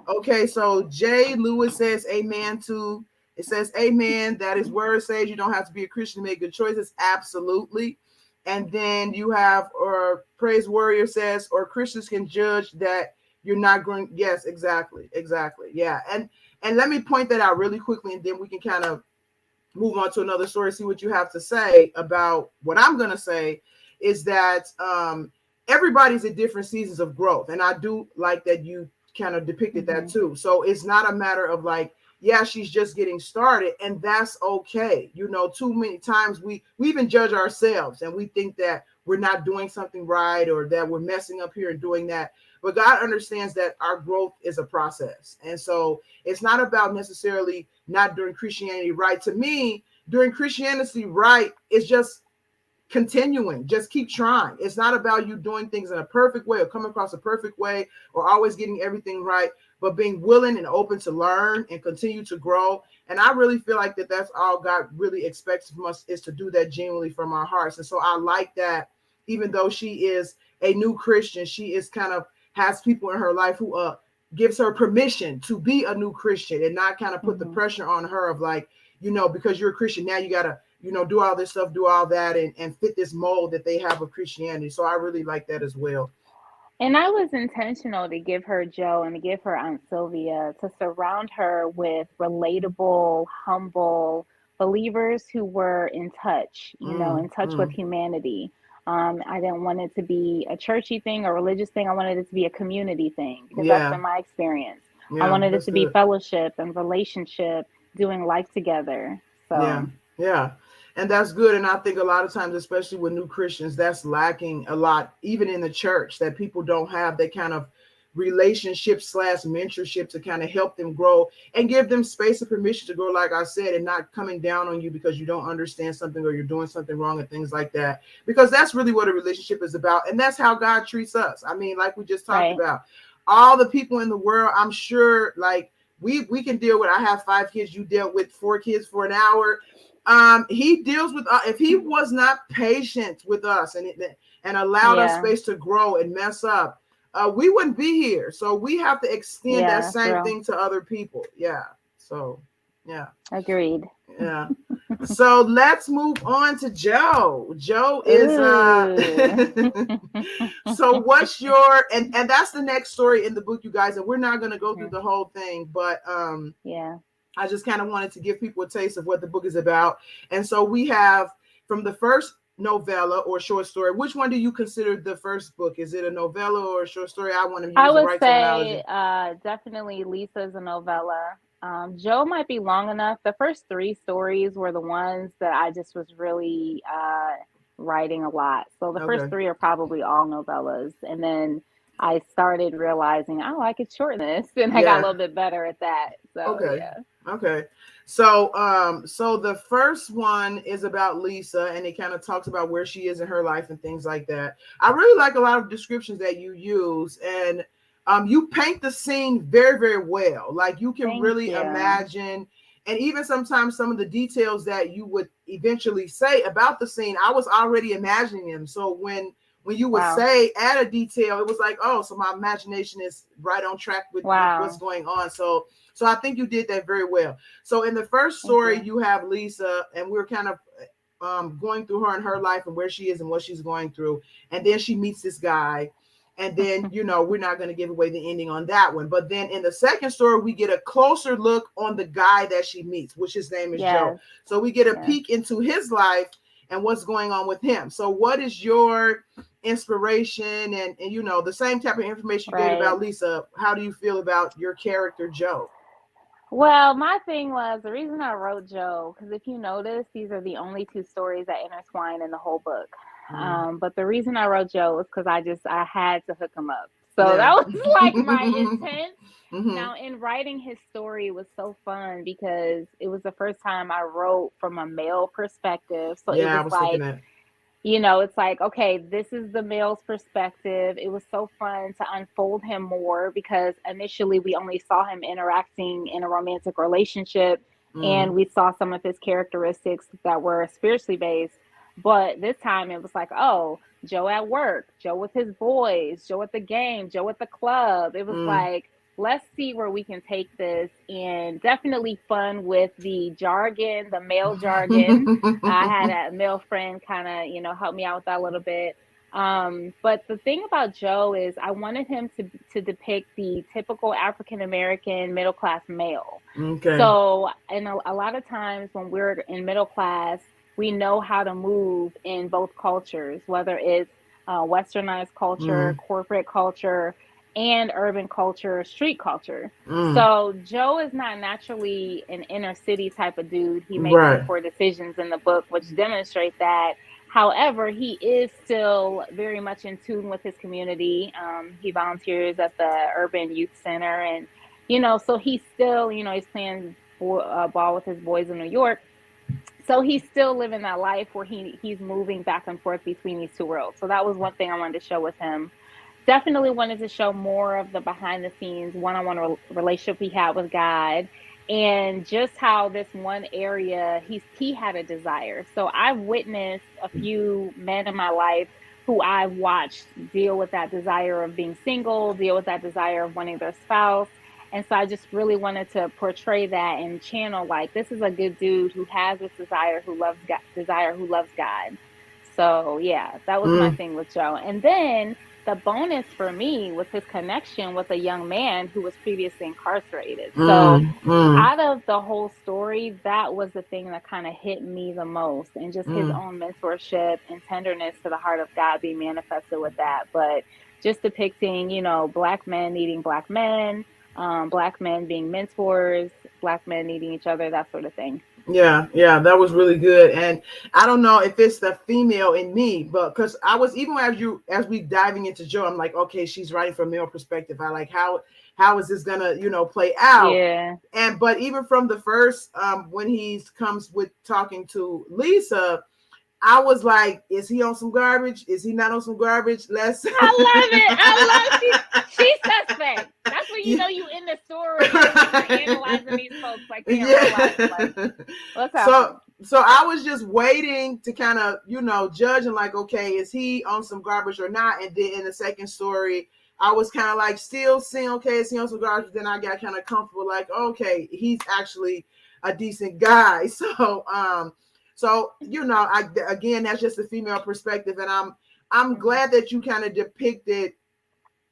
A: Okay, so Jay Lewis says amen to it says amen. That is word says you don't have to be a Christian to make good choices. Absolutely. And then you have or Praise Warrior says, or Christians can judge that you're not going. Yes, exactly. Exactly. Yeah. And let me point that out really quickly, and then we can kind of move on to another story, see what you have to say about what I'm going to say is that everybody's at different seasons of growth. And I do like that you kind of depicted that
B: Hmm.
A: too. So it's not a matter of like, yeah, she's just getting started, and that's okay. Too many times we even judge ourselves and we think that we're not doing something right or that we're messing up here and doing that. But God understands that our growth is a process. And so it's not about necessarily not doing Christianity right. To me, doing Christianity right is just continuing, just keep trying. It's not about you doing things in a perfect way or coming across a perfect way or always getting everything right, but being willing and open to learn and continue to grow. And I really feel like that's all God really expects from us, is to do that genuinely from our hearts. And so I like that even though she is a new Christian, she is kind of has people in her life who gives her permission to be a new Christian and not kind of put the
B: Hmm.
A: pressure on her of like, because you're a Christian, now you gotta do all this stuff, do all that, and fit this mold that they have of Christianity. So I really like that as well.
B: And I was intentional to give her Joe and to give her Aunt Sylvia, to surround her with relatable, humble believers who were in touch with
A: Mm.
B: humanity. I didn't want it to be a churchy thing or religious thing. I wanted it to be a community thing because that's
A: Yeah,
B: been my experience. I
A: yeah,
B: wanted it
A: that's
B: to be
A: good.
B: fellowship and relationship, doing life together.
A: Yeah,
B: So,
A: yeah. And that's good. And I think a lot of times, especially with new Christians, that's lacking a lot, even in the church, that people don't have that kind of relationship slash mentorship to kind of help them grow and give them space and permission to grow, like I said, and not coming down on you because you don't understand something or you're doing something wrong and things like that. Because that's really what a relationship is about. And that's how God treats us. I mean, like we just talked
B: right.
A: about. all the people in the world, I'm sure, like we can deal with. I have 5 kids. You dealt with 4 kids for an hour. He deals with. If he was not patient with us and allowed us
B: Yeah.
A: space to grow and mess up, we wouldn't be here. So we have to extend that
B: Yeah.
A: same
B: True.
A: thing to other people. Yeah. So yeah.
B: Agreed.
A: Yeah. So let's move on to Joe. Joe is
B: Ooh.
A: so what's your and that's the next story in the book, you guys, and we're not going to go through
B: Mhm.
A: the whole thing, but
B: Yeah.
A: I just kind of wanted to give people a taste of what the book is about. And so we have from the first novella or short story. Which one do you consider the first book? Is it a novella or a short story? I want to
B: I
A: use the
B: would
A: right
B: say
A: terminology.
B: definitely Lisa's a novella. Joe might be long enough. The first 3 stories were the ones that I just was really writing a lot. So the first
A: Okay.
B: 3 are probably all novellas. And then I started realizing, oh, I could shorten this. And I got a
A: Yeah.
B: little bit better at that. So
A: Okay.
B: yeah.
A: Okay. So the first one is about Lisa, and it kind of talks about where she is in her life and things like that. I really like a lot of descriptions that you use, and you paint the scene very, very well. Like you can
B: Thank
A: really
B: you.
A: imagine, and even sometimes some of the details that you would eventually say about the scene, I was already imagining them. So when you would
B: Wow.
A: say add a detail, it was like, oh, so my imagination is right on track with what's
B: Wow.
A: going on. So I think you did that very well. So in the first
B: Thank
A: story,
B: you.
A: you have Lisa, and we're kind of going through her and her life and where she is and what she's going through. And then she meets this guy. And then, we're not going to give away the ending on that one. But then in the second story, we get a closer look on the guy that she meets, which his name is Joe.
B: Yes.
A: So we get a
B: Yes.
A: peek into his life and what's going on with him. So what is your inspiration and the same type of information you gave
B: Right.
A: about Lisa? How do you feel about your character, Joe?
B: Well, my thing was the reason I wrote Joe, because if you notice, these are the only 2 stories that intertwine in the whole book.
A: Mm,
B: But the reason I wrote Joe was because I had to hook him up. So that
A: yeah.
B: was like my intent.
A: Hmm.
B: Now, in writing his story, it was so fun because it was the first time I wrote from a male perspective. So it
A: Yeah, I
B: was
A: was thinking
B: like,
A: that.
B: it's like, okay, this is the male's perspective. It was so fun to unfold him more because initially we only saw him interacting in a romantic relationship and
A: Mm.
B: we saw some of his characteristics that were spiritually based. But this time it was like, oh, Joe at work, Joe with his boys, Joe at the game, Joe at the club. It was
A: Mm.
B: like, let's see where we can take this, and definitely fun with the jargon, the male jargon. I had a male friend kind of, help me out with that a little bit. But the thing about Joe is I wanted him to depict the typical African American middle class male.
A: Okay.
B: So, and a lot of times when we're in middle class, we know how to move in both cultures, whether it's westernized culture,
A: Mm.
B: corporate culture, and urban culture, street culture.
A: Mm.
B: So Joe is not naturally an inner city type of dude. He makes some
A: Right.
B: poor decisions in the book, which demonstrate that. However, he is still very much in tune with his community. He volunteers at the Urban Youth Center, and so he's still, he's playing ball with his boys in New York. So he's still living that life where he's moving back and forth between these 2 worlds. So that was one thing I wanted to show with him. Definitely wanted to show more of the behind the scenes one-on-one relationship he had with God, and just how this one area he had a desire. So I've witnessed a few men in my life who I've watched deal with that desire of being single, deal with that desire of wanting their spouse. And so I just really wanted to portray that and channel, like, this is a good dude who has this desire, who loves God. So yeah, that was my
A: Mm.
B: thing with Joe. And then the bonus for me was his connection with a young man who was previously incarcerated. So
A: Mm. Mm.
B: out of the whole story, that was the thing that kind of hit me the most, and just his
A: Mm.
B: own mentorship and tenderness to the heart of God being manifested with that. But just depicting, black men needing black men, black men being mentors, black men needing each other, that sort of thing.
A: Yeah, yeah, that was really good. And I don't know if it's the female in me, but because I was even as we diving into Joe, I'm like, okay, she's writing from a male perspective. I like how is this gonna, play out?
B: Yeah.
A: And but even from the first when he comes with talking to Lisa, I was like, is he on some garbage? Is he not on some garbage? Let's.
B: I love it. I love she's suspect. That's when you know you in the story and you're analyzing these folks like they in real life. Like, what's happening?
A: So I was just waiting to kind of, judge and like, okay, is he on some garbage or not? And then in the second story, I was kind of like still seeing, okay, is he on some garbage? Then I got kind of comfortable, like, okay, he's actually a decent guy. So again, that's just a female perspective, and I'm glad that you kind of depicted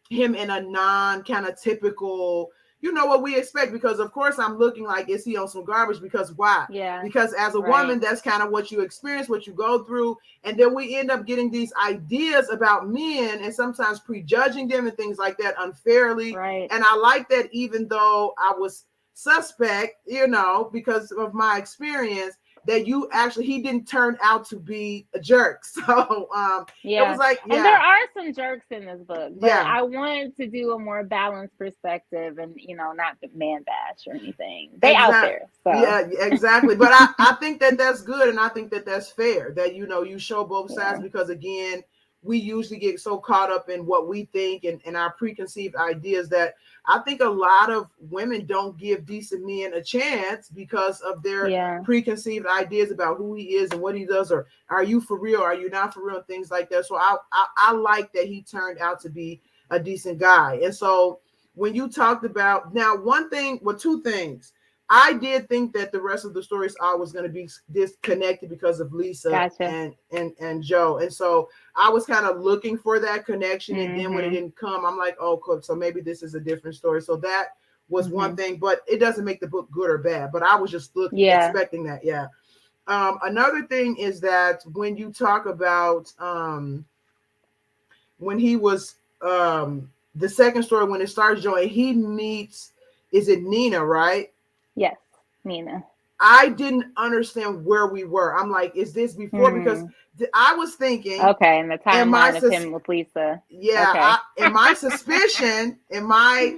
A: him in a non kind of typical, what we expect, because of course I'm looking like, is he on some garbage? Because why?
B: Yeah.
A: Because as a woman, that's kind of what you experience, what you go through, and then we end up getting these ideas about men and sometimes prejudging them and things like that unfairly.
B: Right.
A: And I like that, even though I was suspect, because of my experience, that he didn't turn out to be a jerk. So it was like,
B: and there are some jerks in this book, but I wanted to do a more balanced perspective and not the man bash or anything. They out there. So.
A: Yeah, exactly. But I think that that's good, and I think that that's fair, that you show both sides, because again, we usually get so caught up in what we think and our preconceived ideas that I think a lot of women don't give decent men a chance because of their preconceived ideas about who he is and what he does, or are you for real, are you not for real, and things like that. So I like that he turned out to be a decent guy. And so when you talked about, now two things, I did think that the rest of the stories I was going to be disconnected because of Lisa and Joe. And so I was kind of looking for that connection. And then when it didn't come, I'm like, oh, cool. So maybe this is a different story. So that was one thing, but it doesn't make the book good or bad. But I was just expecting that. Yeah. Another thing is that when you talk about when he was the second story, when it starts, Joe, he meets, is it Nina, right?
B: Yes, Nina.
A: I didn't understand where we were. I'm like, is this before? Because I was thinking,
B: okay, in the timeline of him with Lisa.
A: Yeah, in my suspicion, in my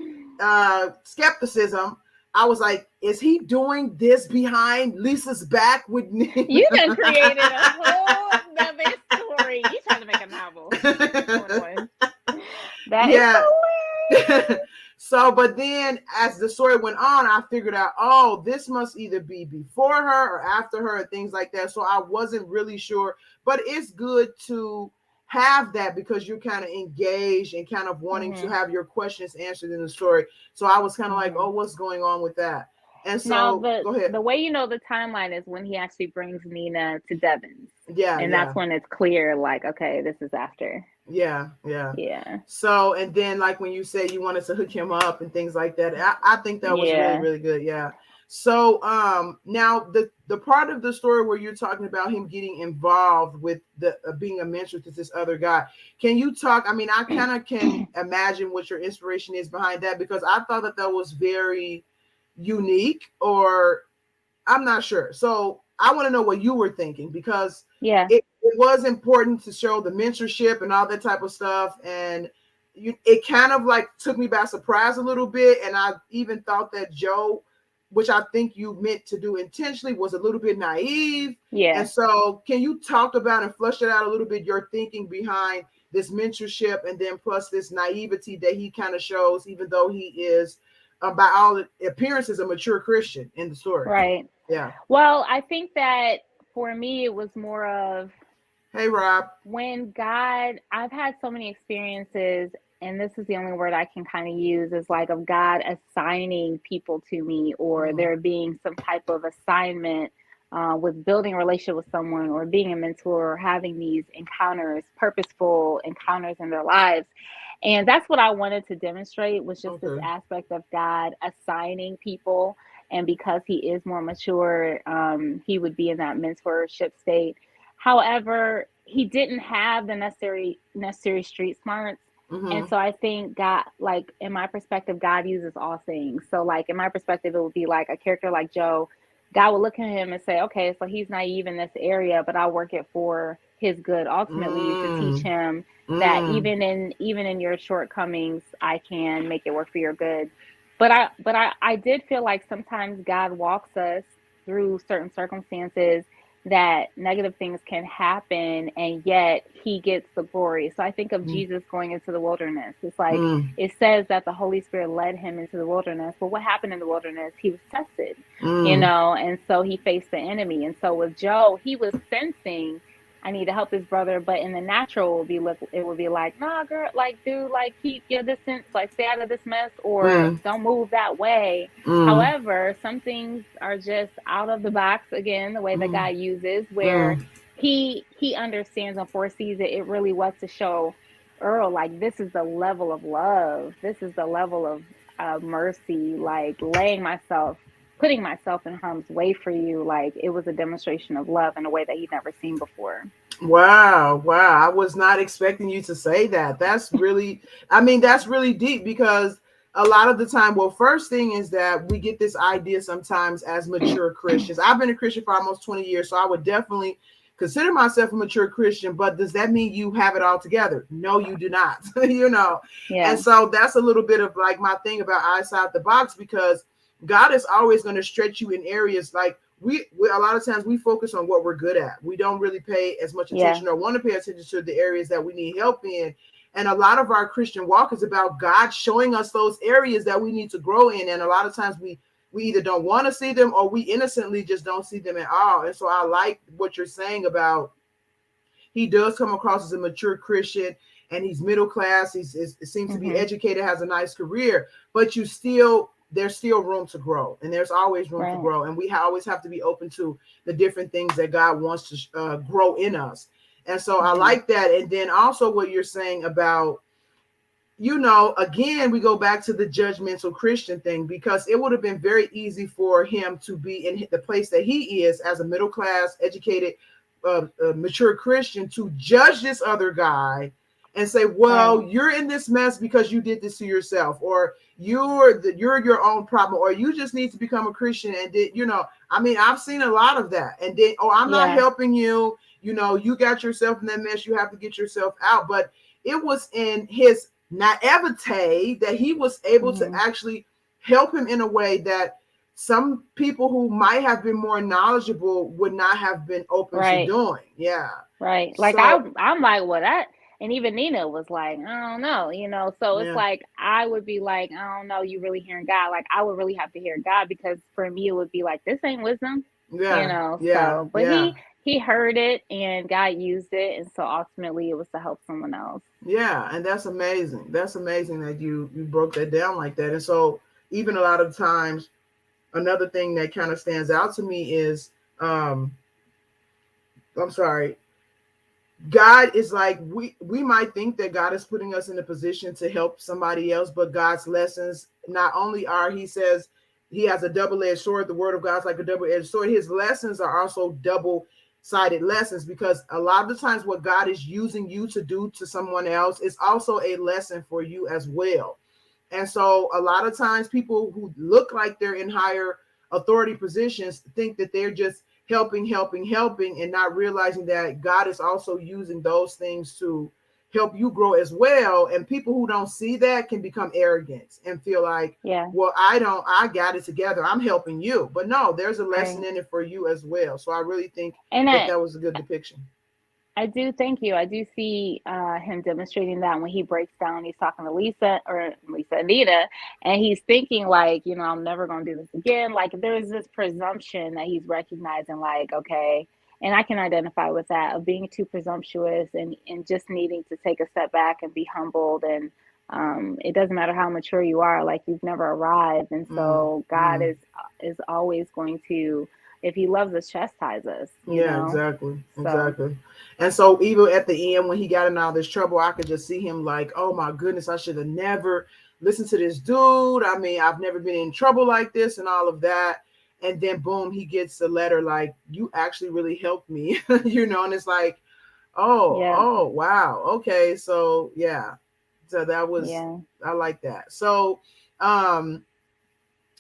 A: skepticism, I was like, is he doing this behind Lisa's back with Nina?
B: You done created a whole nother story. You trying to make a novel. That is hilarious.
A: So, but then as the story went on, I figured out, oh, this must either be before her or after her and things like that. So I wasn't really sure, but it's good to have that because you're kind of engaged and kind of wanting to have your questions answered in the story. So I was kind of like, oh, what's going on with that? And so
B: now
A: go ahead.
B: The way you know the timeline is when he actually brings Nina to Devon's.
A: Yeah.
B: And that's when it's clear, like, okay, this is after.
A: Yeah. So, and then like when you say you wanted to hook him up and things like that, I think that was really, really good. Yeah. So now the part of the story where you're talking about him getting involved with the being a mentor to this other guy, can you talk? I mean, I kind of can imagine what your inspiration is behind that, because I thought that was very unique, or I'm not sure. So I want to know what you were thinking, because it was important to show the mentorship and all that type of stuff. And it kind of like took me by surprise a little bit. And I even thought that Joe, which I think you meant to do intentionally, was a little bit naive.
B: Yeah.
A: And so can you talk about and flesh it out a little bit, your thinking behind this mentorship, and then plus this naivety that he kind of shows, even though he is, by all appearances, a mature Christian in the story.
B: Right.
A: Yeah.
B: Well, I think that for me, it was more of,
A: hey, Rob,
B: when God, I've had so many experiences, and this is the only word I can kind of use, is like of God assigning people to me, or there being some type of assignment with building a relationship with someone, or being a mentor, or having these encounters, purposeful encounters in their lives. And that's what I wanted to demonstrate, was just this aspect of God assigning people. And because he is more mature, he would be in that mentorship state. However, he didn't have the necessary street smarts. And so I think God, like in my perspective, God uses all things. So like in my perspective, it would be like a character like Joe. God would look at him and say, okay, so he's naive in this area, but I'll work it for his good, ultimately to teach him that even in your shortcomings, I can make it work for your good. But I did feel like sometimes God walks us through certain circumstances that negative things can happen and yet he gets the glory. So I think of
A: Mm,
B: Jesus going into the wilderness. It's like
A: mm,
B: it says that the Holy Spirit led him into the wilderness. But what happened in the wilderness? He was tested,
A: mm,
B: and so he faced the enemy. And so with Joe, he was sensing I need to help his brother, but in the natural it would be like, nah, girl, like dude, like keep your distance, like stay out of this mess or
A: mm,
B: don't move that way.
A: mm,
B: However, some things are just out of the box again, the way that
A: mm,
B: God uses, where
A: mm.
B: he understands and foresees it. It really was to show Earl, like this is the level of love. This is the level of mercy, like putting myself in harm's way for you. Like it was a demonstration of love in a way that he'd never seen before.
A: Wow, wow. I was not expecting you to say that. That's really, I mean, that's really deep because a lot of the time, well, first thing is that we get this idea sometimes as mature Christians. I've been a Christian for almost 20 years, so I would definitely consider myself a mature Christian, but does that mean you have it all together? No, you do not, you know. And
B: Yeah,
A: so that's a little bit of like my thing about outside the box because God is always going to stretch you in areas like we a lot of times we focus on what we're good at. We don't really pay as much
B: yeah,
A: attention or want to pay attention to the areas that we need help in. And a lot of our Christian walk is about God showing us those areas that we need to grow in. And a lot of times we either don't want to see them or we innocently just don't see them at all. And so I like what you're saying about he does come across as a mature Christian and he's middle class. It seems to be
B: mm-hmm.
A: educated, has a nice career, but there's still room to grow, and there's always room to
B: Right,
A: grow, and we always have to be open to the different things that God wants to grow in us. And so I
B: mm-hmm.
A: like that. And then also what you're saying about again, we go back to the judgmental Christian thing because it would have been very easy for him to be in the place that he is as a middle class, educated, mature Christian to judge this other guy and say,
B: Right,
A: "Well, you're in this mess because you did this to yourself, or you're your own problem, or you just need to become a Christian." And I mean, I've seen a lot of that. And then, "Oh, I'm not
B: yeah,
A: helping you. You got yourself in that mess. You have to get yourself out." But it was in his naivete that he was able to
B: mm-hmm.
A: actually help him in a way that some people who might have been more knowledgeable would not have been open to
B: Right,
A: doing. Yeah.
B: right. Like
A: So,
B: I'm like, well, that, and even Nina was like, I don't know, So it's
A: yeah,
B: like I would be like, I don't know, you really hearing God? Like I would really have to hear God because for me it would be like, this ain't wisdom,
A: yeah, yeah,
B: So, but
A: yeah,
B: he heard it and God used it, and so ultimately it was to help someone else.
A: yeah. And that's amazing. That's amazing that you broke that down like that. And so, even a lot of times, another thing that kind of stands out to me is, I'm sorry, God is like we might think that God is putting us in a position to help somebody else, but God's lessons not only are he says he has a double-edged sword, the word of God's like a double-edged sword. His lessons are also double-sided lessons because a lot of the times what God is using you to do to someone else is also a lesson for you as well. And so a lot of times people who look like they're in higher authority positions think that they're just helping, and not realizing that God is also using those things to help you grow as well. And people who don't see that can become arrogant and feel like,
B: Yeah,
A: well, I got it together. I'm helping you. But no, there's a lesson
B: right.
A: in it for you as well. So I really think
B: And
A: that that was a good depiction.
B: I do, thank you. I do see him demonstrating that when he breaks down, he's talking to Anita, and he's thinking like, I'm never going to do this again. Like there's this presumption that he's recognizing, like, okay, and I can identify with that of being too presumptuous and just needing to take a step back and be humbled. And it doesn't matter how mature you are, like you've never arrived. And
A: Mm,
B: so God
A: mm.
B: is always going to, if he loves us, chastise us.
A: Yeah, exactly.
B: So
A: Exactly. And so even at the end when he got in all this trouble, I could just see him like, oh my goodness, I should have never listened to this dude. I mean, I've never been in trouble like this and all of that. And then boom, he gets the letter like, you actually really helped me, and it's like,
B: yeah,
A: oh, wow. Okay. So yeah. So that was
B: yeah.
A: I like that. Um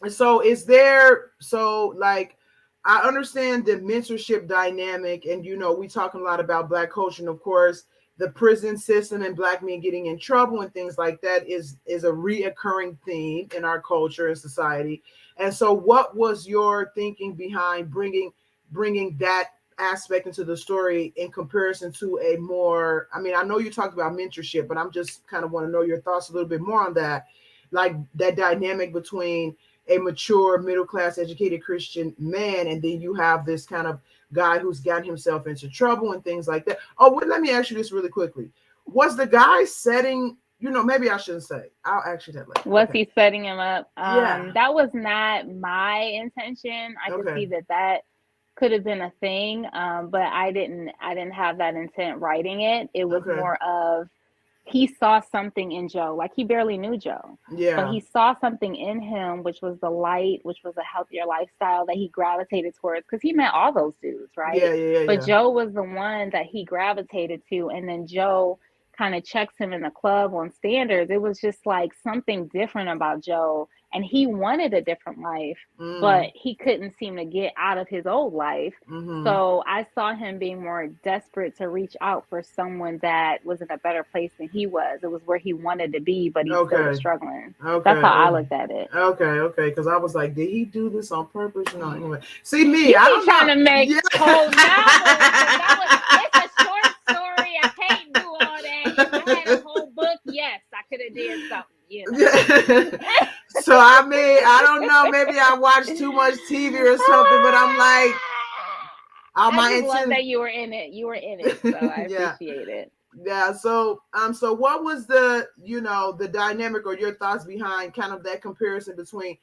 A: so is there so like I understand the mentorship dynamic, and we talking a lot about black culture, and of course the prison system and black men getting in trouble and things like that is a reoccurring theme in our culture and society. And so what was your thinking behind bringing that aspect into the story in comparison to a more, I mean, I know you talked about mentorship, but I'm just kind of want to know your thoughts a little bit more on that, like that dynamic between a mature middle class educated Christian man, and then you have this kind of guy who's gotten himself into trouble and things like that. Oh, well, let me ask you this really quickly. Was the guy setting, maybe I shouldn't say, I'll ask you that later.
B: Was
A: Okay.
B: he setting him up?
A: Yeah.
B: That was not my intention. I could
A: Okay.
B: see that could have been a thing, but I didn't have that intent writing it. It was
A: Okay.
B: more of he saw something in Joe. Like, he barely knew Joe, but
A: Yeah.
B: he saw something in him, which was the light, which was a healthier lifestyle that he gravitated towards, because he met all those dudes, right?
A: Yeah. Yeah.
B: But
A: Yeah.
B: Joe was the one that he gravitated to, and then Joe kind of checks him in the club on standards. It was just like something different about Joe, and he wanted a different life, but
A: Mm.
B: he couldn't seem to get out of his old life.
A: Mm-hmm.
B: So I saw him being more desperate to reach out for someone that was in a better place than he was. It was where he wanted to be, but he still was
A: Okay.
B: struggling. That's how I
A: Okay.
B: looked at it.
A: Okay. Okay. Because I was like, did he do this on purpose? Anyway. See me,
B: You
A: I
B: be
A: don't know.
B: trying to make
A: Yeah.
B: whole novels, and that was it's a short story. I can't do all that. If I had a whole book, yes, I could have did something.
A: So I mean, I don't know. Maybe I watched too much TV or something, but I'm like, all
B: I
A: my
B: just love
A: intent.
B: that you were in it. You were in it, so I
A: Yeah.
B: appreciate it.
A: Yeah. So what was the dynamic or your thoughts behind kind of that comparison between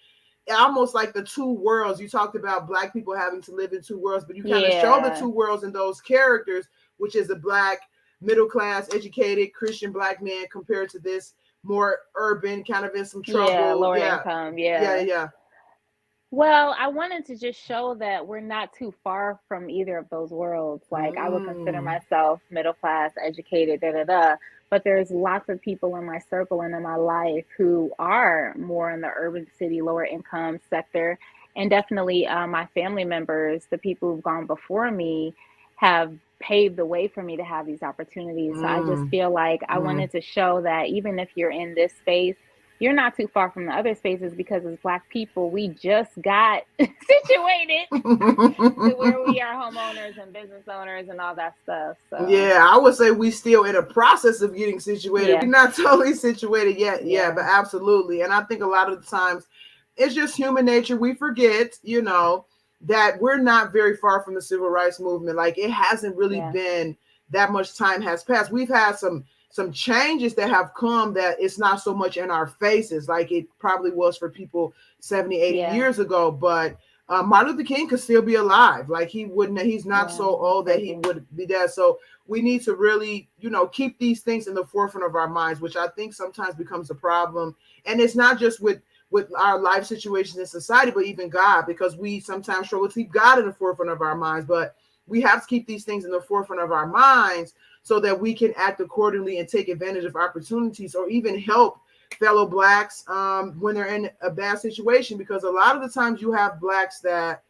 A: almost like the two worlds? You talked about Black people having to live in two worlds, but you kind of show the
B: Yeah,
A: two worlds in those characters, which is a Black middle class educated Christian Black man compared to this more urban kind of in some
B: yeah,
A: trouble.
B: lower
A: Yeah.
B: income,
A: Yeah.
B: yeah.
A: Yeah.
B: Well, I wanted to just show that we're not too far from either of those worlds. Like, I would consider
A: Mm.
B: myself middle class, educated, da da da. But there's lots of people in my circle and in my life who are more in the urban city, lower income sector. And definitely my family members, the people who've gone before me, have paved the way for me to have these opportunities. So I just
A: Mm.
B: feel like I
A: Mm.
B: wanted to show that even if you're in this space, you're not too far from the other spaces, because as Black people, we just got situated to where we are homeowners and business owners and all that stuff. So,
A: Yeah, I would say we still in a process of getting situated. We're
B: yeah,
A: not totally situated yet. Yeah,
B: yeah,
A: but absolutely. And I think a lot of the times it's just human nature. We forget, that we're not very far from the civil rights movement. Like, it hasn't really
B: yeah,
A: been that much time has passed. We've had some changes that have come that it's not so much in our faces like it probably was for people 70, 80
B: yeah,
A: years ago. But Martin Luther King could still be alive. Like, he's not
B: yeah.
A: so
B: That's
A: old that he
B: crazy.
A: would be dead. So we need to really, keep these things in the forefront of our minds, which I think sometimes becomes a problem. And it's not just with our life situations in society, but even God, because we sometimes struggle to keep God in the forefront of our minds. But we have to keep these things in the forefront of our minds so that we can act accordingly and take advantage of opportunities or even help fellow Blacks when they're in a bad situation. Because a lot of the times you have Blacks that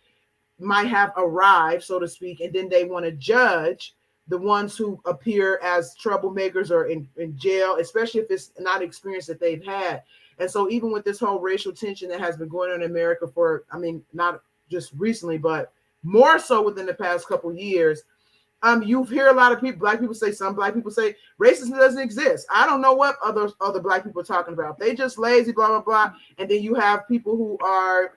A: might have arrived, so to speak, and then they want to judge the ones who appear as troublemakers or in jail, especially if it's not experience that they've had. And so even with this whole racial tension that has been going on in America for, I mean, not just recently, but more so within the past couple of years, you hear a lot of people, Black people say, some Black people say racism doesn't exist. I don't know what other Black people are talking about. They just lazy, blah, blah, blah. And then you have people who are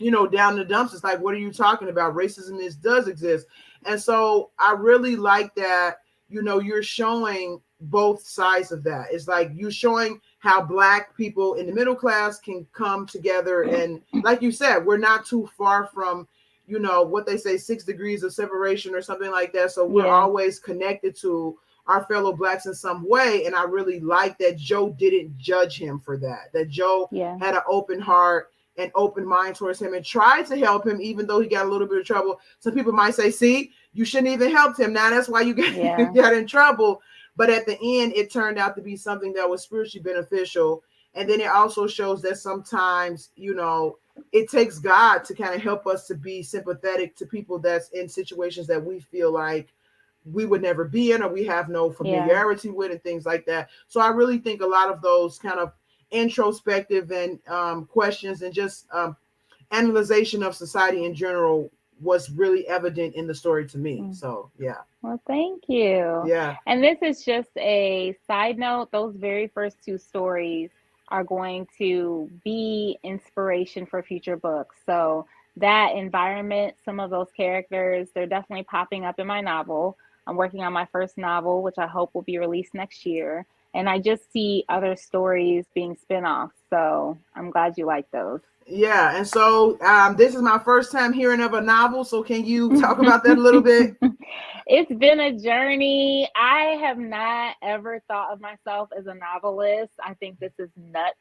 A: down in the dumps. It's like, what are you talking about? Racism does exist. And so I really like that, you're showing both sides of that. It's like you're showing how Black people in the middle class can come together. And like you said, we're not too far from, what they say, 6 degrees of separation or something like that. So we're
B: Yeah,
A: always connected to our fellow Blacks in some way. And I really like that Joe didn't judge him for that, that Joe
B: yeah,
A: had an open heart and open mind towards him and tried to help him, even though he got a little bit of trouble. Some people might say, see, you shouldn't even help him. Now that's why you
B: yeah,
A: got in trouble. But at the end, it turned out to be something that was spiritually beneficial. And then it also shows that sometimes, it takes God to kind of help us to be sympathetic to people that's in situations that we feel like we would never be in or we have no
B: yeah,
A: familiarity with and things like that. So I really think a lot of those kind of introspective and questions and just analyzation of society in general was really evident in the story to me. So yeah.
B: Well, thank you.
A: Yeah.
B: And this is just a side note. Those very first two stories are going to be inspiration for future books. So that environment, some of those characters, they're definitely popping up in my novel. I'm working on my first novel, which I hope will be released next year. And I just see other stories being spin-offs. So I'm glad you like those.
A: Yeah, and so this is my first time hearing of a novel. So can you talk about that a little bit?
B: It's been a journey. I have not ever thought of myself as a novelist. I think this is nuts,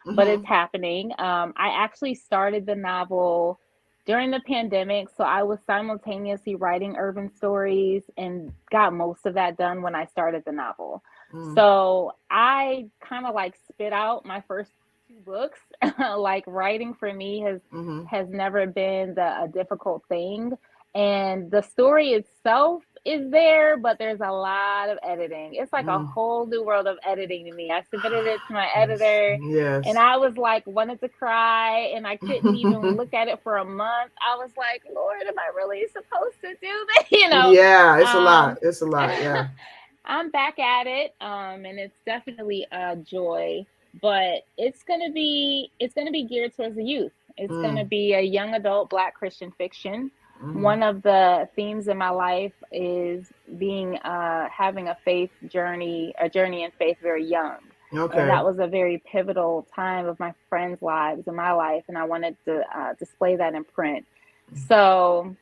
B: but it's
A: Mm-hmm.
B: happening. I actually started the novel during the pandemic, so I was simultaneously writing urban stories and got most of that done when I started the novel.
A: Mm.
B: So I kind of like spit out my first two books. Like writing for me
A: Mm-hmm.
B: has never been a difficult thing, and the story itself is there, but there's a lot of editing. It's like a
A: Mm.
B: whole new world of editing to me. I submitted it to my
A: Yes.
B: editor, and
A: Yes.
B: I was like, wanted to cry, and I couldn't even look at it for a month. I was like, Lord, am I really supposed to do this?
A: Yeah, it's a lot.
B: Um,
A: It's a lot. Yeah.
B: I'm back at it, and it's definitely a joy. But it's gonna be geared towards the youth. It's gonna
A: Mm.
B: be a young adult Black Christian fiction.
A: Mm-hmm.
B: One of the themes in my life is being having a journey in faith very young, and
A: Okay.
B: that was a very pivotal time of my friends' lives and my life, and I wanted to display that in print. So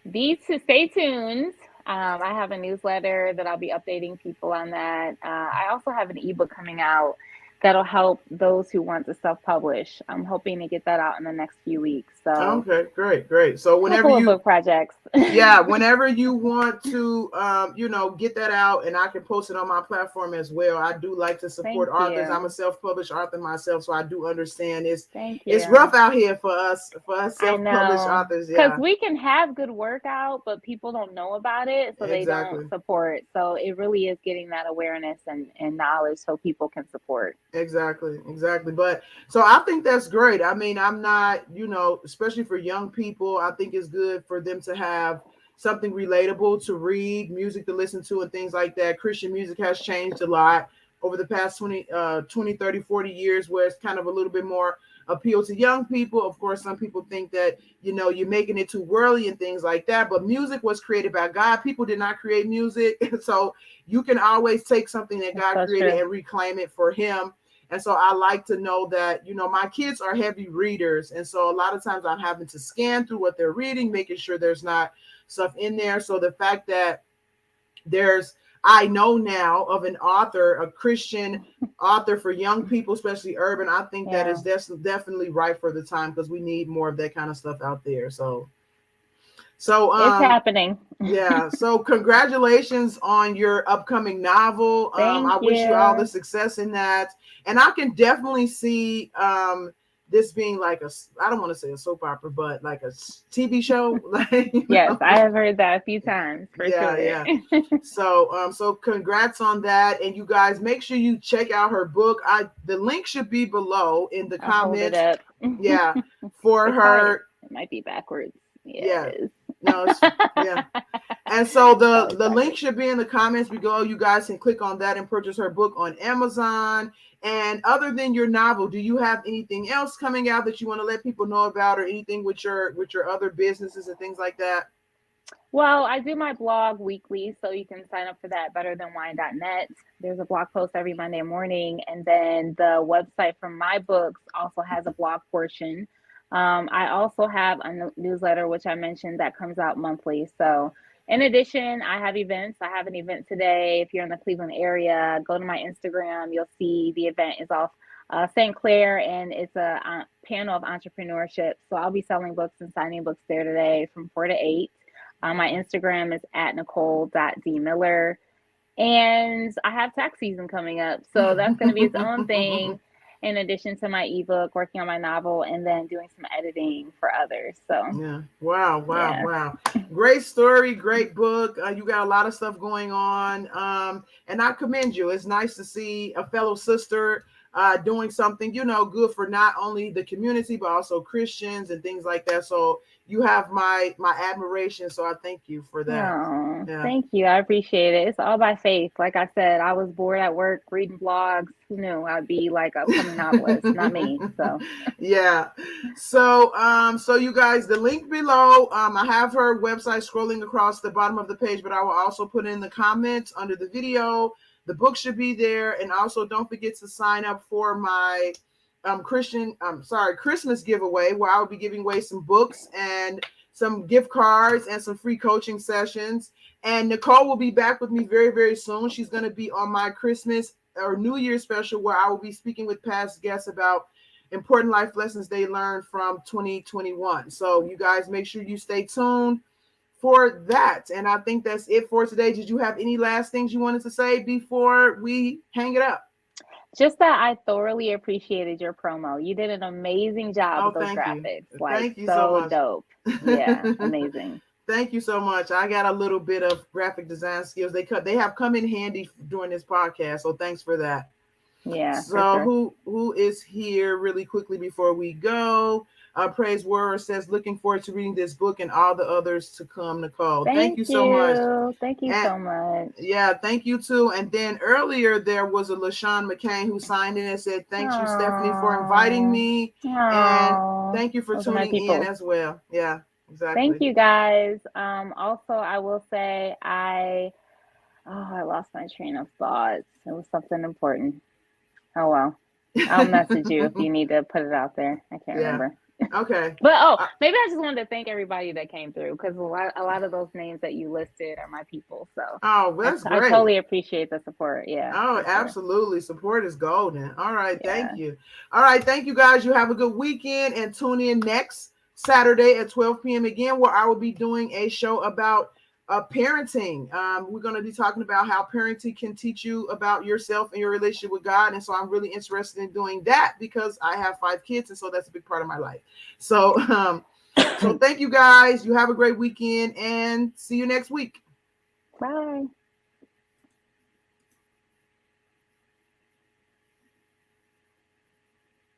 B: these to stay tuned. I have a newsletter that I'll be updating people on that. I also have an ebook coming out that'll help those who want to self-publish. I'm hoping to get that out in the next few weeks. So,
A: Okay. Great. Great. So
B: a
A: whenever
B: couple of
A: you,
B: book projects.
A: yeah, whenever you want to, get that out, and I can post it on my platform as well. I do like to support
B: Thank
A: authors. I'm a
B: you.
A: self-published author myself, so I do understand
B: Thank
A: it's rough
B: you.
A: out here for us
B: I
A: self-published
B: know.
A: authors.
B: Because
A: Yeah,
B: we can have good work out, but people don't know about it, so they don't
A: exactly.
B: support. So it really is getting that awareness and knowledge so people can support.
A: Exactly, exactly. But so I think that's great. I mean, I'm not, especially for young people, I think it's good for them to have something relatable to read, music to listen to, and things like that. Christian music has changed a lot over the past 20, 30, 40 years, where it's kind of a little bit more appeal to young people. Of course, some people think that, you're making it too worldly and things like that. But music was created by God. People did not create music. So you can always take something that
B: That's
A: God
B: so
A: created
B: true.
A: and reclaim it for Him. And so I like to know that, my kids are heavy readers. And so a lot of times I'm having to scan through what they're reading, making sure there's not stuff in there. So the fact that I know now of an author, a Christian author for young people, especially urban, I think that is
B: Yeah,
A: definitely right for the time, because we need more of that kind of stuff out there. So,
B: it's happening.
A: yeah. So congratulations on your upcoming novel. I
B: Thank
A: wish you all the
B: you.
A: success in that. And I can definitely see this being like I don't want to say a soap opera, but like a TV show. Like,
B: Yes, I have heard that a few times for
A: Yeah,
B: sure.
A: yeah. So congrats on that. And you guys make sure you check out her book. The link should be below in the
B: I'll hold it
A: comments.
B: up.
A: Yeah, for
B: It's probably,
A: her.
B: it might be backwards. Yeah,
A: Yeah.
B: it is.
A: No, yeah. And so the
B: Probably
A: the link
B: backwards.
A: should be in the comments below. You guys can click on that and purchase her book on Amazon. And other than your novel, do you have anything else coming out that you want to let people know about, or anything with your other businesses and things like that?
B: Well, I do my blog weekly, so you can sign up for that, betterthanwine.net. There's a blog post every Monday morning, and then the website for my books also has a blog portion. I also have a newsletter, which I mentioned, that comes out monthly. So, in addition, I have events. I have an event today. If you're in the Cleveland area, go to my Instagram. You'll see the event is off St. Clair, and it's a panel of entrepreneurship. So, I'll be selling books and signing books there today from 4 to 8. My Instagram is at Nicole.dmiller. And I have tax season coming up. So that's going to be its own thing, in addition to my ebook, working on my novel, and then doing some editing for others. So,
A: Yeah. Wow. Wow.
B: yeah.
A: Wow. Great story. Great book. You got a lot of stuff going on. And I commend you. It's nice to see a fellow sister doing something, good for not only the community, but also Christians and things like that. So, you have my admiration. So I thank you for that.
B: Oh,
A: Yeah.
B: thank you. I appreciate it. It's all by faith. Like I said, I was bored at work reading blogs. Who knew I'd be like an upcoming novelist? Not me. So
A: Yeah. So you guys, the link below, I have her website scrolling across the bottom of the page, but I will also put in the comments under the video. The book should be there. And also don't forget to sign up for my Christmas giveaway, where I will be giving away some books and some gift cards and some free coaching sessions. And Nicole will be back with me very, very soon. She's going to be on my Christmas or New Year's special, where I will be speaking with past guests about important life lessons they learned from 2021. So you guys make sure you stay tuned for that. And I think that's it for today. Did you have any last things you wanted to say before we hang it up?
B: just that I thoroughly appreciated your promo. You did an amazing job
A: Oh,
B: with those
A: thank you.
B: graphics. Like
A: Thank you so
B: so
A: much.
B: dope. Yeah, amazing.
A: Thank you so much. I got a little bit of graphic design skills. They have come in handy during this podcast. So thanks for that.
B: Yeah, for
A: So
B: sure.
A: who is here really quickly before we go? Praise Word says, looking forward to reading this book and all the others to come, Nicole. Thank
B: Thank
A: you so much.
B: you. Thank you
A: And
B: so much.
A: yeah, thank you too. And then earlier there was a LaShawn McCain who signed in and said, thank you, Stephanie, for inviting
B: Oh,
A: me. And
B: oh,
A: thank you for
B: those are my
A: tuning in
B: people.
A: as well. Yeah,
B: Thank
A: exactly.
B: you guys. Also I will say I lost my train of thoughts. It was something important. Oh well. I'll message you if you need to put it out there. I can't
A: Yeah.
B: remember.
A: Okay.
B: But maybe I just wanted to thank everybody that came through, because a lot of those names that you listed are my people. So
A: Oh, that's
B: I
A: great.
B: totally appreciate the support. Yeah,
A: Oh,
B: for sure.
A: absolutely. Support is golden. All right. Thank
B: Yeah.
A: you. All right. Thank you, guys. You have a good weekend and tune in next Saturday at 12 p.m. again, where I will be doing a show about parenting. We're going to be talking about how parenting can teach you about yourself and your relationship with God. And so I'm really interested in doing that because I have 5 kids. And so that's a big part of my life. So, so thank you, guys. You have a great weekend and see you next week.
B: Bye.